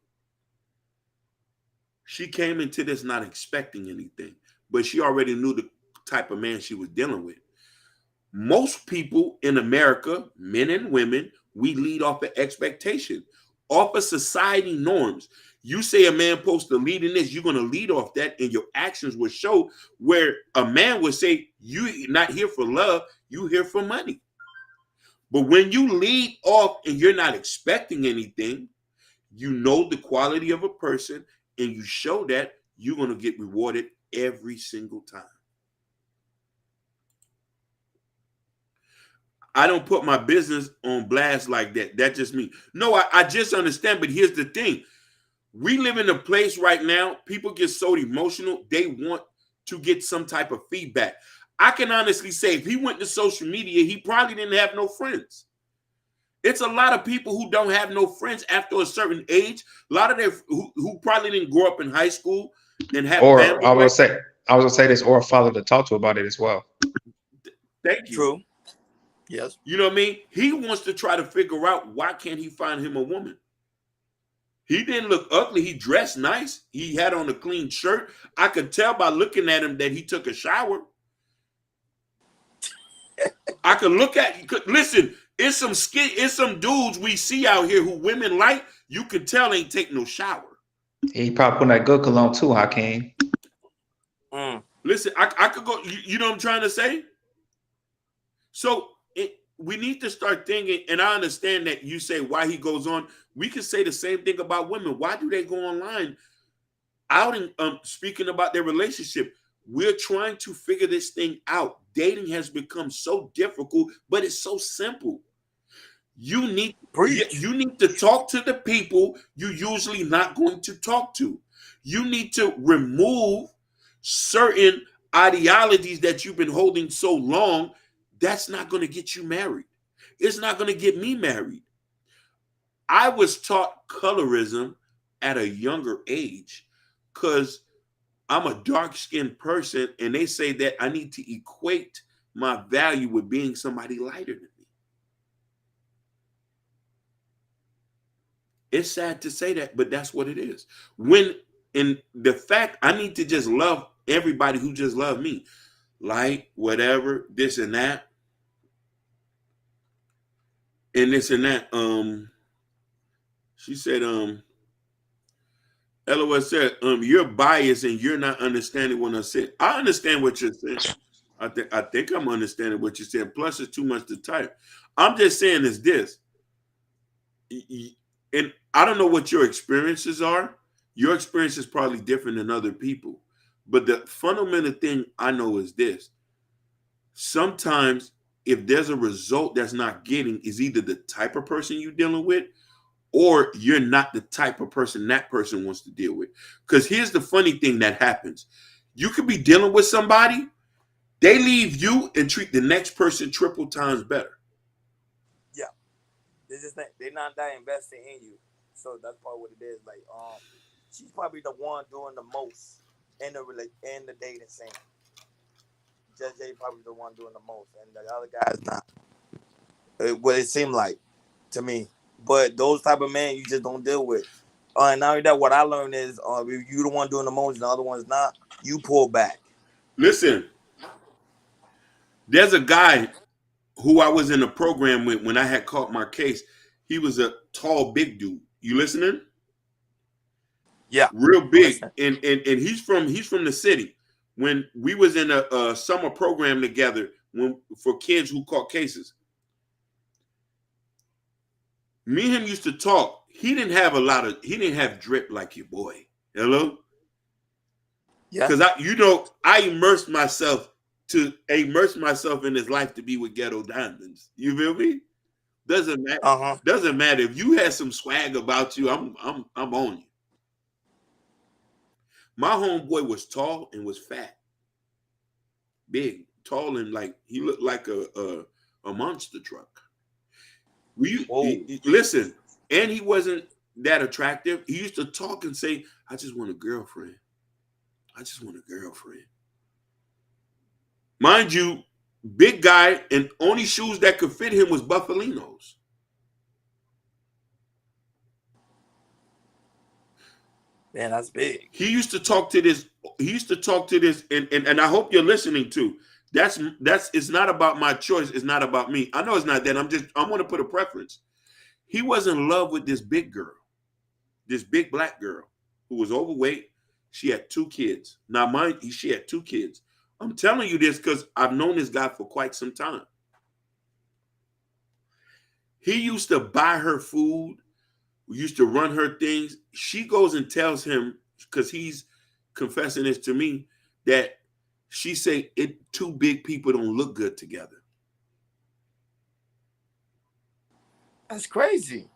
She came into this not expecting anything, but she already knew the type of man she was dealing with. Most people in America, men and women, we lead off of expectation, off of society norms. You say a man supposed to lead in this, you're going to lead off that, and your actions will show. Where a man would say, you're not here for love, you here for money. But when you lead off and you're not expecting anything, you know the quality of a person, and you show that, you're going to get rewarded every single time. I don't put my business on blast like that. That's just me. No, I just understand. But here's the thing. We live in a place right now, people get so emotional, they want to get some type of feedback. I can honestly say if he went to social media, he probably didn't have no friends. It's a lot of people who don't have no friends after a certain age. A lot of them who probably didn't grow up in high school and have Or family. I was gonna say this, or a father to talk to about it as well. Thank you. True. Yes. You know what I mean? He wants to try to figure out why can't he find him a woman. He didn't look ugly. He dressed nice. He had on a clean shirt. I could tell by looking at him that he took a shower. I could look at you. Listen, it's some dudes we see out here who women like. You can tell ain't take no shower. He probably putting that good cologne too, Hakeem. Listen, I could go. You know what I'm trying to say? So we need to start thinking, and I understand that you say why he goes on. We could say the same thing about women. Why do they go online out and speaking about their relationship? We're trying to figure this thing out. Dating has become so difficult, but it's so simple. You need to talk to the people you're usually not going to talk to. You need to remove certain ideologies that you've been holding so long. That's not going to get you married. It's not going to get me married. I was taught colorism at a younger age because I'm a dark-skinned person, and they say that I need to equate my value with being somebody lighter than me. It's sad to say that, but that's what it is. When in the fact I need to just love everybody who just love me, light, whatever, this and that. And this and that. She said, LOL said, you're biased and you're not understanding what I said. I understand what you're saying. I think I'm understanding what you're saying. Plus, it's too much to type. I'm just saying is this. And I don't know what your experiences are. Your experience is probably different than other people. But the fundamental thing I know is this. Sometimes if there's a result that's not getting, is either the type of person you're dealing with or you're not the type of person that person wants to deal with. Because here's the funny thing that happens. You could be dealing with somebody, they leave you and treat the next person triple times better. Yeah. They're not that invested in you. So that's probably what it is. Like, she's probably the one doing the most in the dating scene. Judge J probably the one doing the most, and the other guy's not. What it seemed like to me. But those type of men you just don't deal with. And now that what I learned is if you the one doing the most and the other one's not, you pull back. Listen, there's a guy who I was in a program with when I had caught my case. He was a tall, big dude. You listening? Yeah. Real big. And he's from the city. When we was in a summer program together for kids who caught cases. Me and him used to talk. He didn't have drip like your boy. Hello? Yeah. Because I immersed myself in his life to be with Ghetto Diamonds. You feel me? Doesn't matter. Doesn't matter. If you had some swag about you, I'm on you. My homeboy was tall and was fat. Big, tall, and like he looked like a monster truck. Listen, and he wasn't that attractive. He used to talk and say, I just want a girlfriend. I just want a girlfriend. Mind you, big guy, and only shoes that could fit him was Buffalinos. Man, that's big. He used to talk to this. He used to talk to this, and I hope you're listening to. That's it's not about my choice. It's not about me. I know it's not that. I'm going to put a preference. He was in love with this big girl, this big black girl who was overweight. She had 2 kids. Now, mind you, she had 2 kids. I'm telling you this because I've known this guy for quite some time. He used to buy her food, used to run her things. She goes and tells him, because he's confessing this to me, that she say 2 big people don't look good together. That's crazy.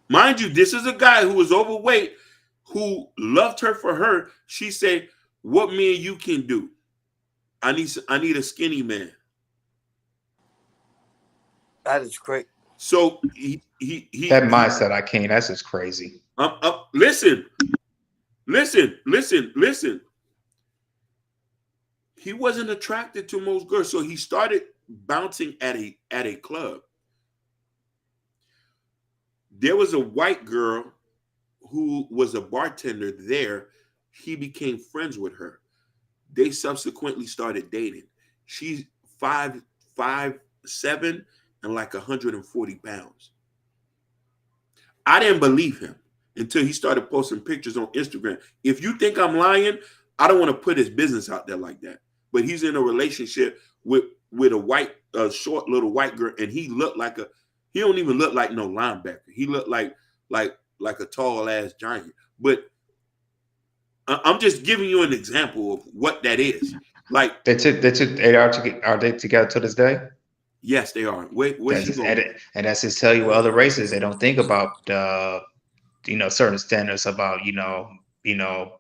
Mind you, this is a guy who was overweight, who loved her for her. She said, "What me and you can do? I need a skinny man." That is crazy. So he That mindset, I can't. That's just crazy. Listen. He wasn't attracted to most girls, so he started bouncing at a club. There was a white girl who was a bartender there. He became friends with her. They subsequently started dating. She's 5'7" and like 140 pounds. I didn't believe him until he started posting pictures on Instagram. If you think I'm lying, I don't want to put his business out there like that. But he's in a relationship with a white, short little white girl, and he don't even look like no linebacker. He looked like a tall ass giant. But I'm just giving you an example of what that is. Like Are they together to this day? Yes, they are. Where's she going? And that's just tell you what other races they don't think about certain standards about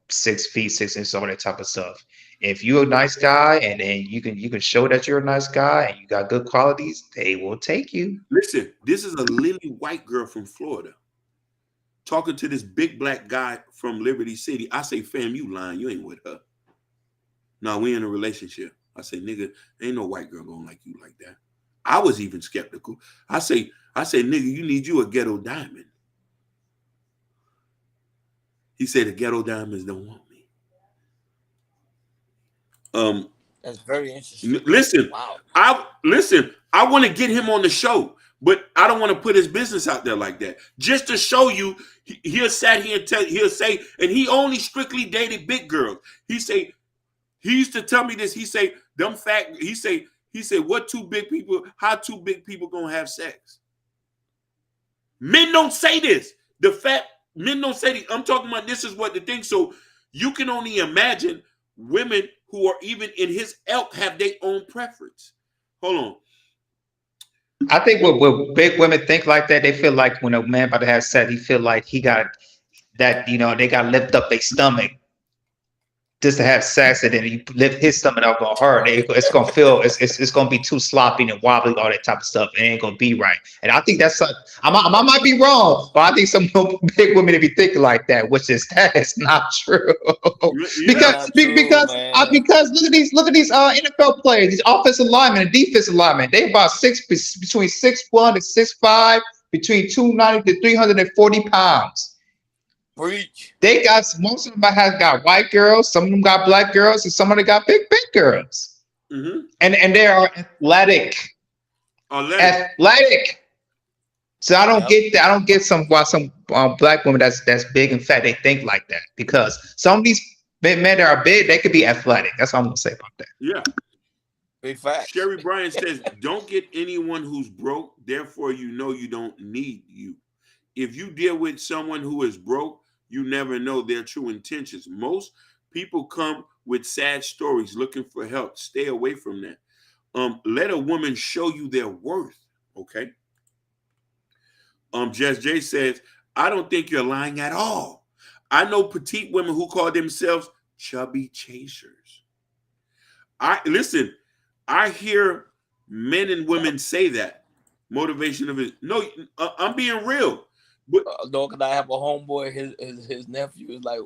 6 feet 6 inches, all that type of stuff. If you're a nice guy and then you can show that you're a nice guy and you got good qualities, they will take you. Listen, this is a lily white girl from Florida talking to this big black guy from Liberty City. I say, fam, you lying. You ain't with her. No, we in a relationship. I say, nigga, ain't no white girl gonna like you like that. I was even skeptical. I say, nigga, you need you a ghetto diamond. He said the ghetto diamonds don't want me. That's very interesting. Listen, Wow. I want to get him on the show, but I don't want to put his business out there like that. Just to show you, he'll sit here and he'll say, and he only strictly dated big girls. He used to tell me this. He say, what 2 big people, how 2 big people gonna have sex? Men don't say this. Men don't say this. I'm talking about this is what the thing. So you can only imagine women who are even in his ilk have their own preference. Hold on. I think when big women think like that, they feel like when a man about to have sex, he feel like he got that, they got to lift up their stomach just to have sex, and then you lift his stomach up on her. It's gonna feel it's gonna be too sloppy and wobbly, all that type of stuff. It ain't gonna be right. And I think that's I might be wrong, but I think some big women be thinking like that, which is that is not true. because look at these NFL players, these offensive linemen and defensive linemen. They about between 6'1" and 6'5", between 290 to 340 pounds. Preach. They got most of them have got white girls, some of them got black girls, and some of them got big girls. Mm-hmm. And they are athletic. Athletic. So I don't get that. I don't get why some black women that's big and fat, they think like that, because some of these men that are big, they could be athletic. That's all I'm gonna say about that. Yeah. Big fact. Sherry Bryan says, don't get anyone who's broke, therefore you don't need you. If you deal with someone who is broke, you never know their true intentions. Most people come with sad stories looking for help. Stay away from that. Let a woman show you their worth. Okay. Jess J says, I don't think you're lying at all. I know petite women who call themselves chubby chasers. I hear men and women say that. Motivation of it. No, I'm being real. But no, because I have a homeboy, his nephew is like,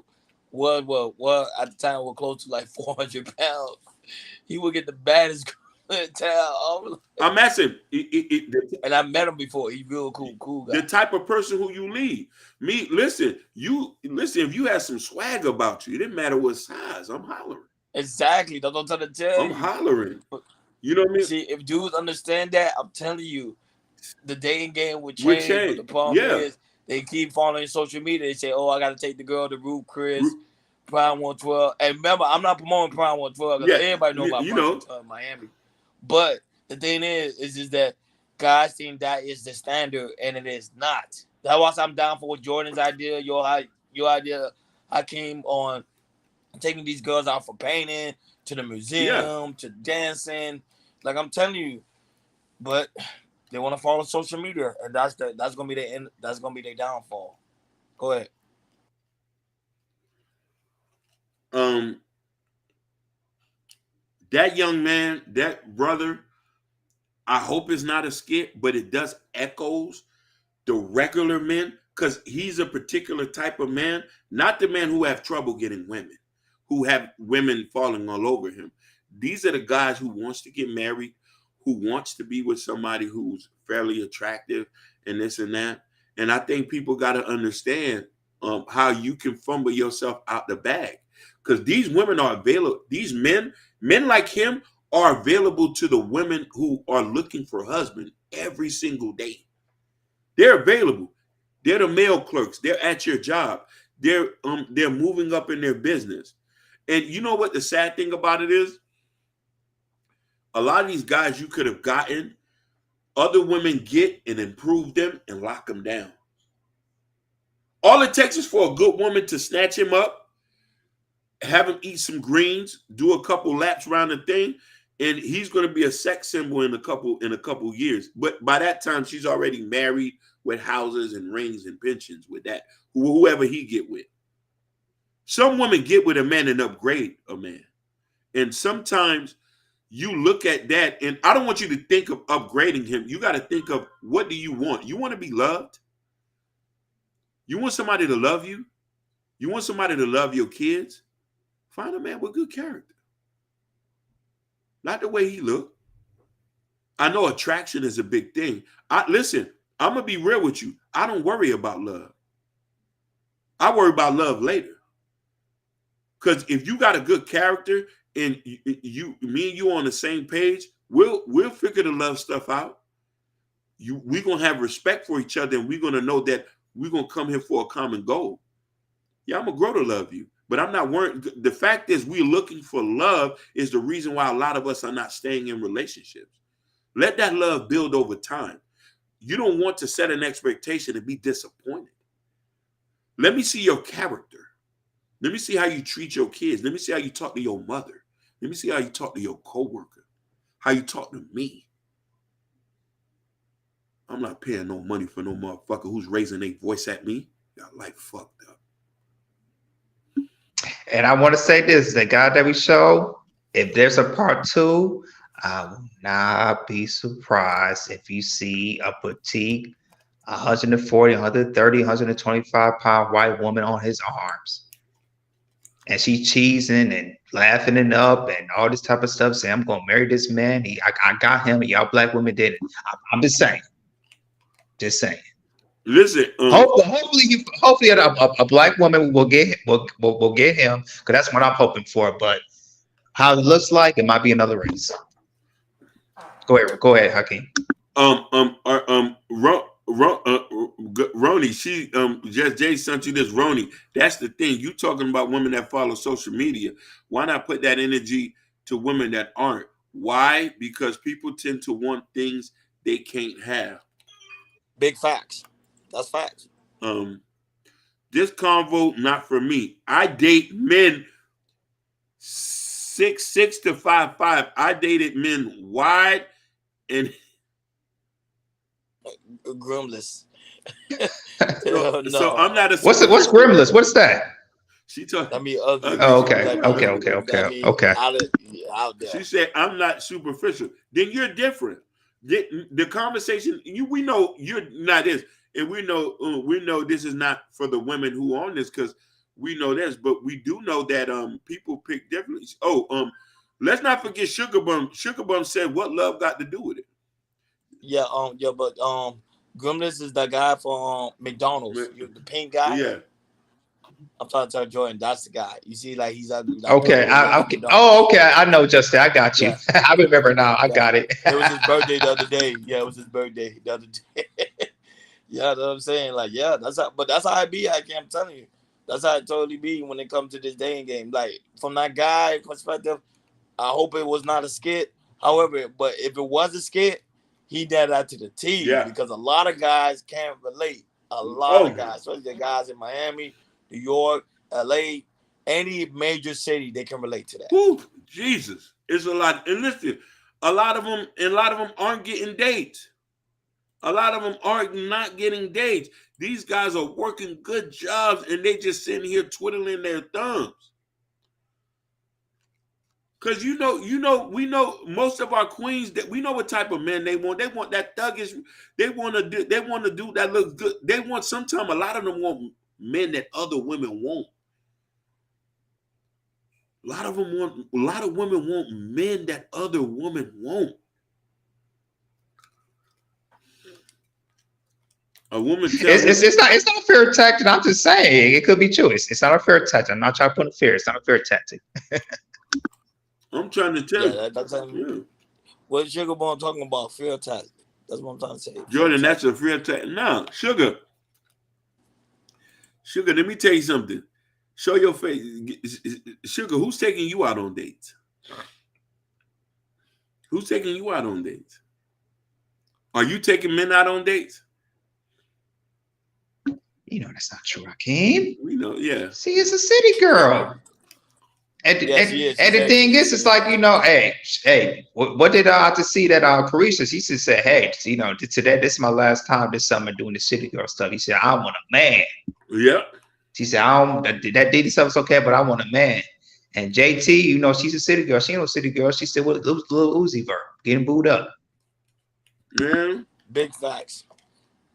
well, at the time we're close to like 400 pounds. He would get the baddest girl I'm asking. And I met him before. He's real cool guy. The type of person who you lead. Me, listen. If you had some swag about you, it didn't matter what size. I'm hollering. Exactly. That's what I'm trying to tell you. I'm hollering. You know what I mean? See, if dudes understand that, I'm telling you, the dating game would change. But the problem is they keep following social media. They say, "Oh, I got to take the girl to Ruth Chris, Prime 112." And remember, I'm not promoting Prime 112 because everybody know about Prime 112 in Miami. But the thing is that guys think that is the standard, and it is not. That's why I'm down for Jordan's idea, your idea. I came on taking these girls out for painting, to the museum, to dancing. Like I'm telling you, but they want to follow social media, and that's gonna be their end. That's gonna be their downfall. Go ahead. That young man, that brother, I hope it's not a skit, but it does echoes the regular men, because he's a particular type of man, not the man who have trouble getting women, who have women falling all over him. These are the guys who wants to get married, who wants to be with somebody who's fairly attractive and this and that. And I think people got to understand how you can fumble yourself out the bag, because these women are available. These men like him are available to the women who are looking for husband every single day. They're available. They're the mail clerks. They're at your job. They're moving up in their business. And you know what the sad thing about it is? A lot of these guys you could have gotten, other women get and improve them and lock them down. All it takes is for a good woman to snatch him up, have him eat some greens, do a couple laps around the thing, and he's going to be a sex symbol in a couple years. But by that time, she's already married with houses and rings and pensions with that, whoever he get with. Some women get with a man and upgrade a man. And sometimes you look at that, and I don't want you to think of upgrading him. You got to think of, what do you want? You want to be loved? You want somebody to love you? You want somebody to love your kids? Find a man with good character. Not the way he look. I know attraction is a big thing. Listen, I'm going to be real with you. I don't worry about love. I worry about love later. Because if you got a good character and me and you on the same page, we'll figure the love stuff out. We're going to have respect for each other, and we're going to know that we're going to come here for a common goal. Yeah, I'm going to grow to love you. But I'm not worried. The fact is, we're looking for love is the reason why a lot of us are not staying in relationships. Let that love build over time. You don't want to set an expectation and be disappointed. Let me see your character. Let me see how you treat your kids. Let me see how you talk to your mother. Let me see how you talk to your coworker. How you talk to me. I'm not paying no money for no motherfucker who's raising their voice at me. Y'all like fucked up. And I want to say this, the guy that we show, if there's a part 2, I will not be surprised if you see a petite 140, 130, 125 pound white woman on his arms. And she's cheesing and laughing it up and all this type of stuff, saying, I'm going to marry this man. I got him, and y'all black women did it. I'm just saying. Just saying. Listen, hopefully a black woman will get him, because that's what I'm hoping for. But how it looks like, it might be another race. Go ahead, Hakeem. Roni, she just Jay sent you this. Roni, that's the thing. You talking about women that follow social media. Why not put that energy to women that aren't? Why? Because people tend to want things they can't have. Big facts. That's facts. This convo not for me. I date men 6'6" to 5'5". I dated men wide and grimless. So I'm not a. What's grimless? What's that? She talking. I mean, ugly. Oh, okay. Out there. She said, "I'm not superficial." Then you're different. The conversation, we know you're not this, and we know this is not for the women who own this, because we know this, but we do know that people pick differently. let's not forget Sugar Bum. Sugar Bum said, "What love got to do with it?" Yeah, but Grimless is the guy from McDonald's. The pink guy. Yeah. I'm trying to tell Jordan, that's the guy. You see, like he's like, Okay. Okay. Oh, okay. I know, Justin. I got you. Yeah. I remember now. I got it. It was his birthday the other day. Yeah, it was his birthday the other day. Yeah, that's what I'm saying. Like, yeah, that's how I be. I'm telling you, that's how it totally be when it comes to this dating game. Like from that guy perspective, I hope it was not a skit. However, but if it was a skit, he did that to the T. Yeah. Because a lot of guys can't relate. A lot of guys, especially the guys in Miami, New York, LA, any major city, they can relate to that. Woo, Jesus, it's a lot. And listen, a lot of them aren't getting dates. A lot of them are not getting dates. These guys are working good jobs and they just sitting here twiddling their thumbs. Cause we know most of our queens that we know what type of men they want. They want that thuggish. They want to do that looks good. They want sometimes a lot of them want men that other women want. A lot of women want men that other women want. A woman tells it's not a fair tactic. I'm just saying it could be true. It's not a fair tactic. I'm not trying to put a fear. It's not a fair tactic. I'm trying to tell you. That's what Sugar Bone talking about, fear tactic. That's what I'm trying to say. Jordan, that's a fear tactic. No, Sugar, let me tell you something. Show your face. Sugar, who's taking you out on dates? Who's taking you out on dates? Are you taking men out on dates? You know that's not true, Rakeem. We know, yeah. See, it's a city girl. And the thing is, it's like, hey, what did I have to see that Carisha? He just said, hey, today this is my last time this summer doing the city girl stuff. He said, I want a man. Yeah. She said, that dating stuff's okay, but I want a man. And JT, she's a city girl. She ain't no city girl. She said, well, little Uzi Vert getting booed up. Yeah. Big facts.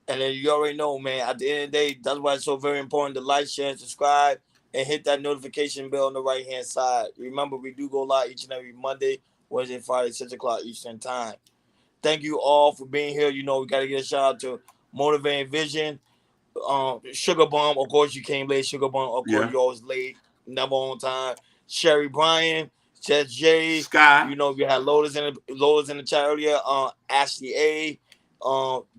And then you already know, man, at the end of the day, that's why it's so very important to like, share, and subscribe, and hit that notification bell on the right-hand side. Remember, we do go live each and every Monday, Wednesday, Friday, 6 o'clock Eastern time. Thank you all for being here. We got to get a shout out to Motivating Vision, Sugar Bomb. Of course, you came late. Sugar Bomb, of course, you're always late, never on time. Sherry Bryan, Jess J, Sky. We had Lotus in the chat earlier. Ashley A,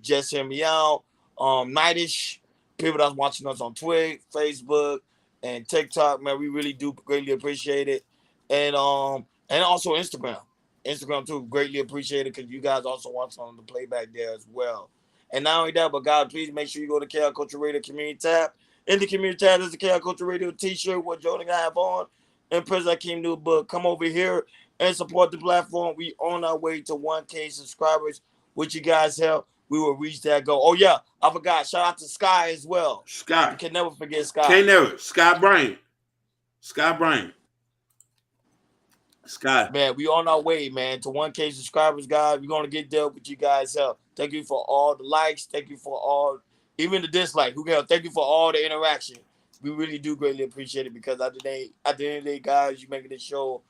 Just Hear Me Out, Nightish, people that's watching us on Twitter, Facebook, and TikTok, man, we really do greatly appreciate it. And also Instagram too, greatly appreciate it because you guys also watch on the playback there as well. And not only that, but God, please make sure you go to KL Culture Radio Community tab. In the community tab, there's a KL Culture Radio t-shirt what Jordan I have on, and President Akeem new book. Come over here and support the platform. We on our way to 1K subscribers. With you guys' help, we will reach that goal. Oh yeah, I forgot. Shout out to Sky as well. Sky. You can never forget Sky. Can't never. Sky Bryant. Sky. Man, we on our way, man, to 1K subscribers, guys. We're gonna get there with you guys' help. Thank you for all the likes. Thank you for all, even the dislike. Thank you for all the interaction. We really do greatly appreciate it because at the end of the day, guys, you making this show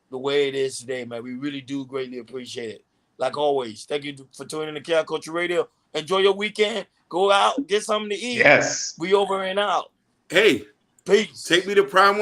the way it is today, man. We really do greatly appreciate it. Like always, thank you for tuning in to KL Culture Radio. Enjoy your weekend. Go out, get something to eat. Yes. We over and out. Hey, Peace. take me to Prime 1.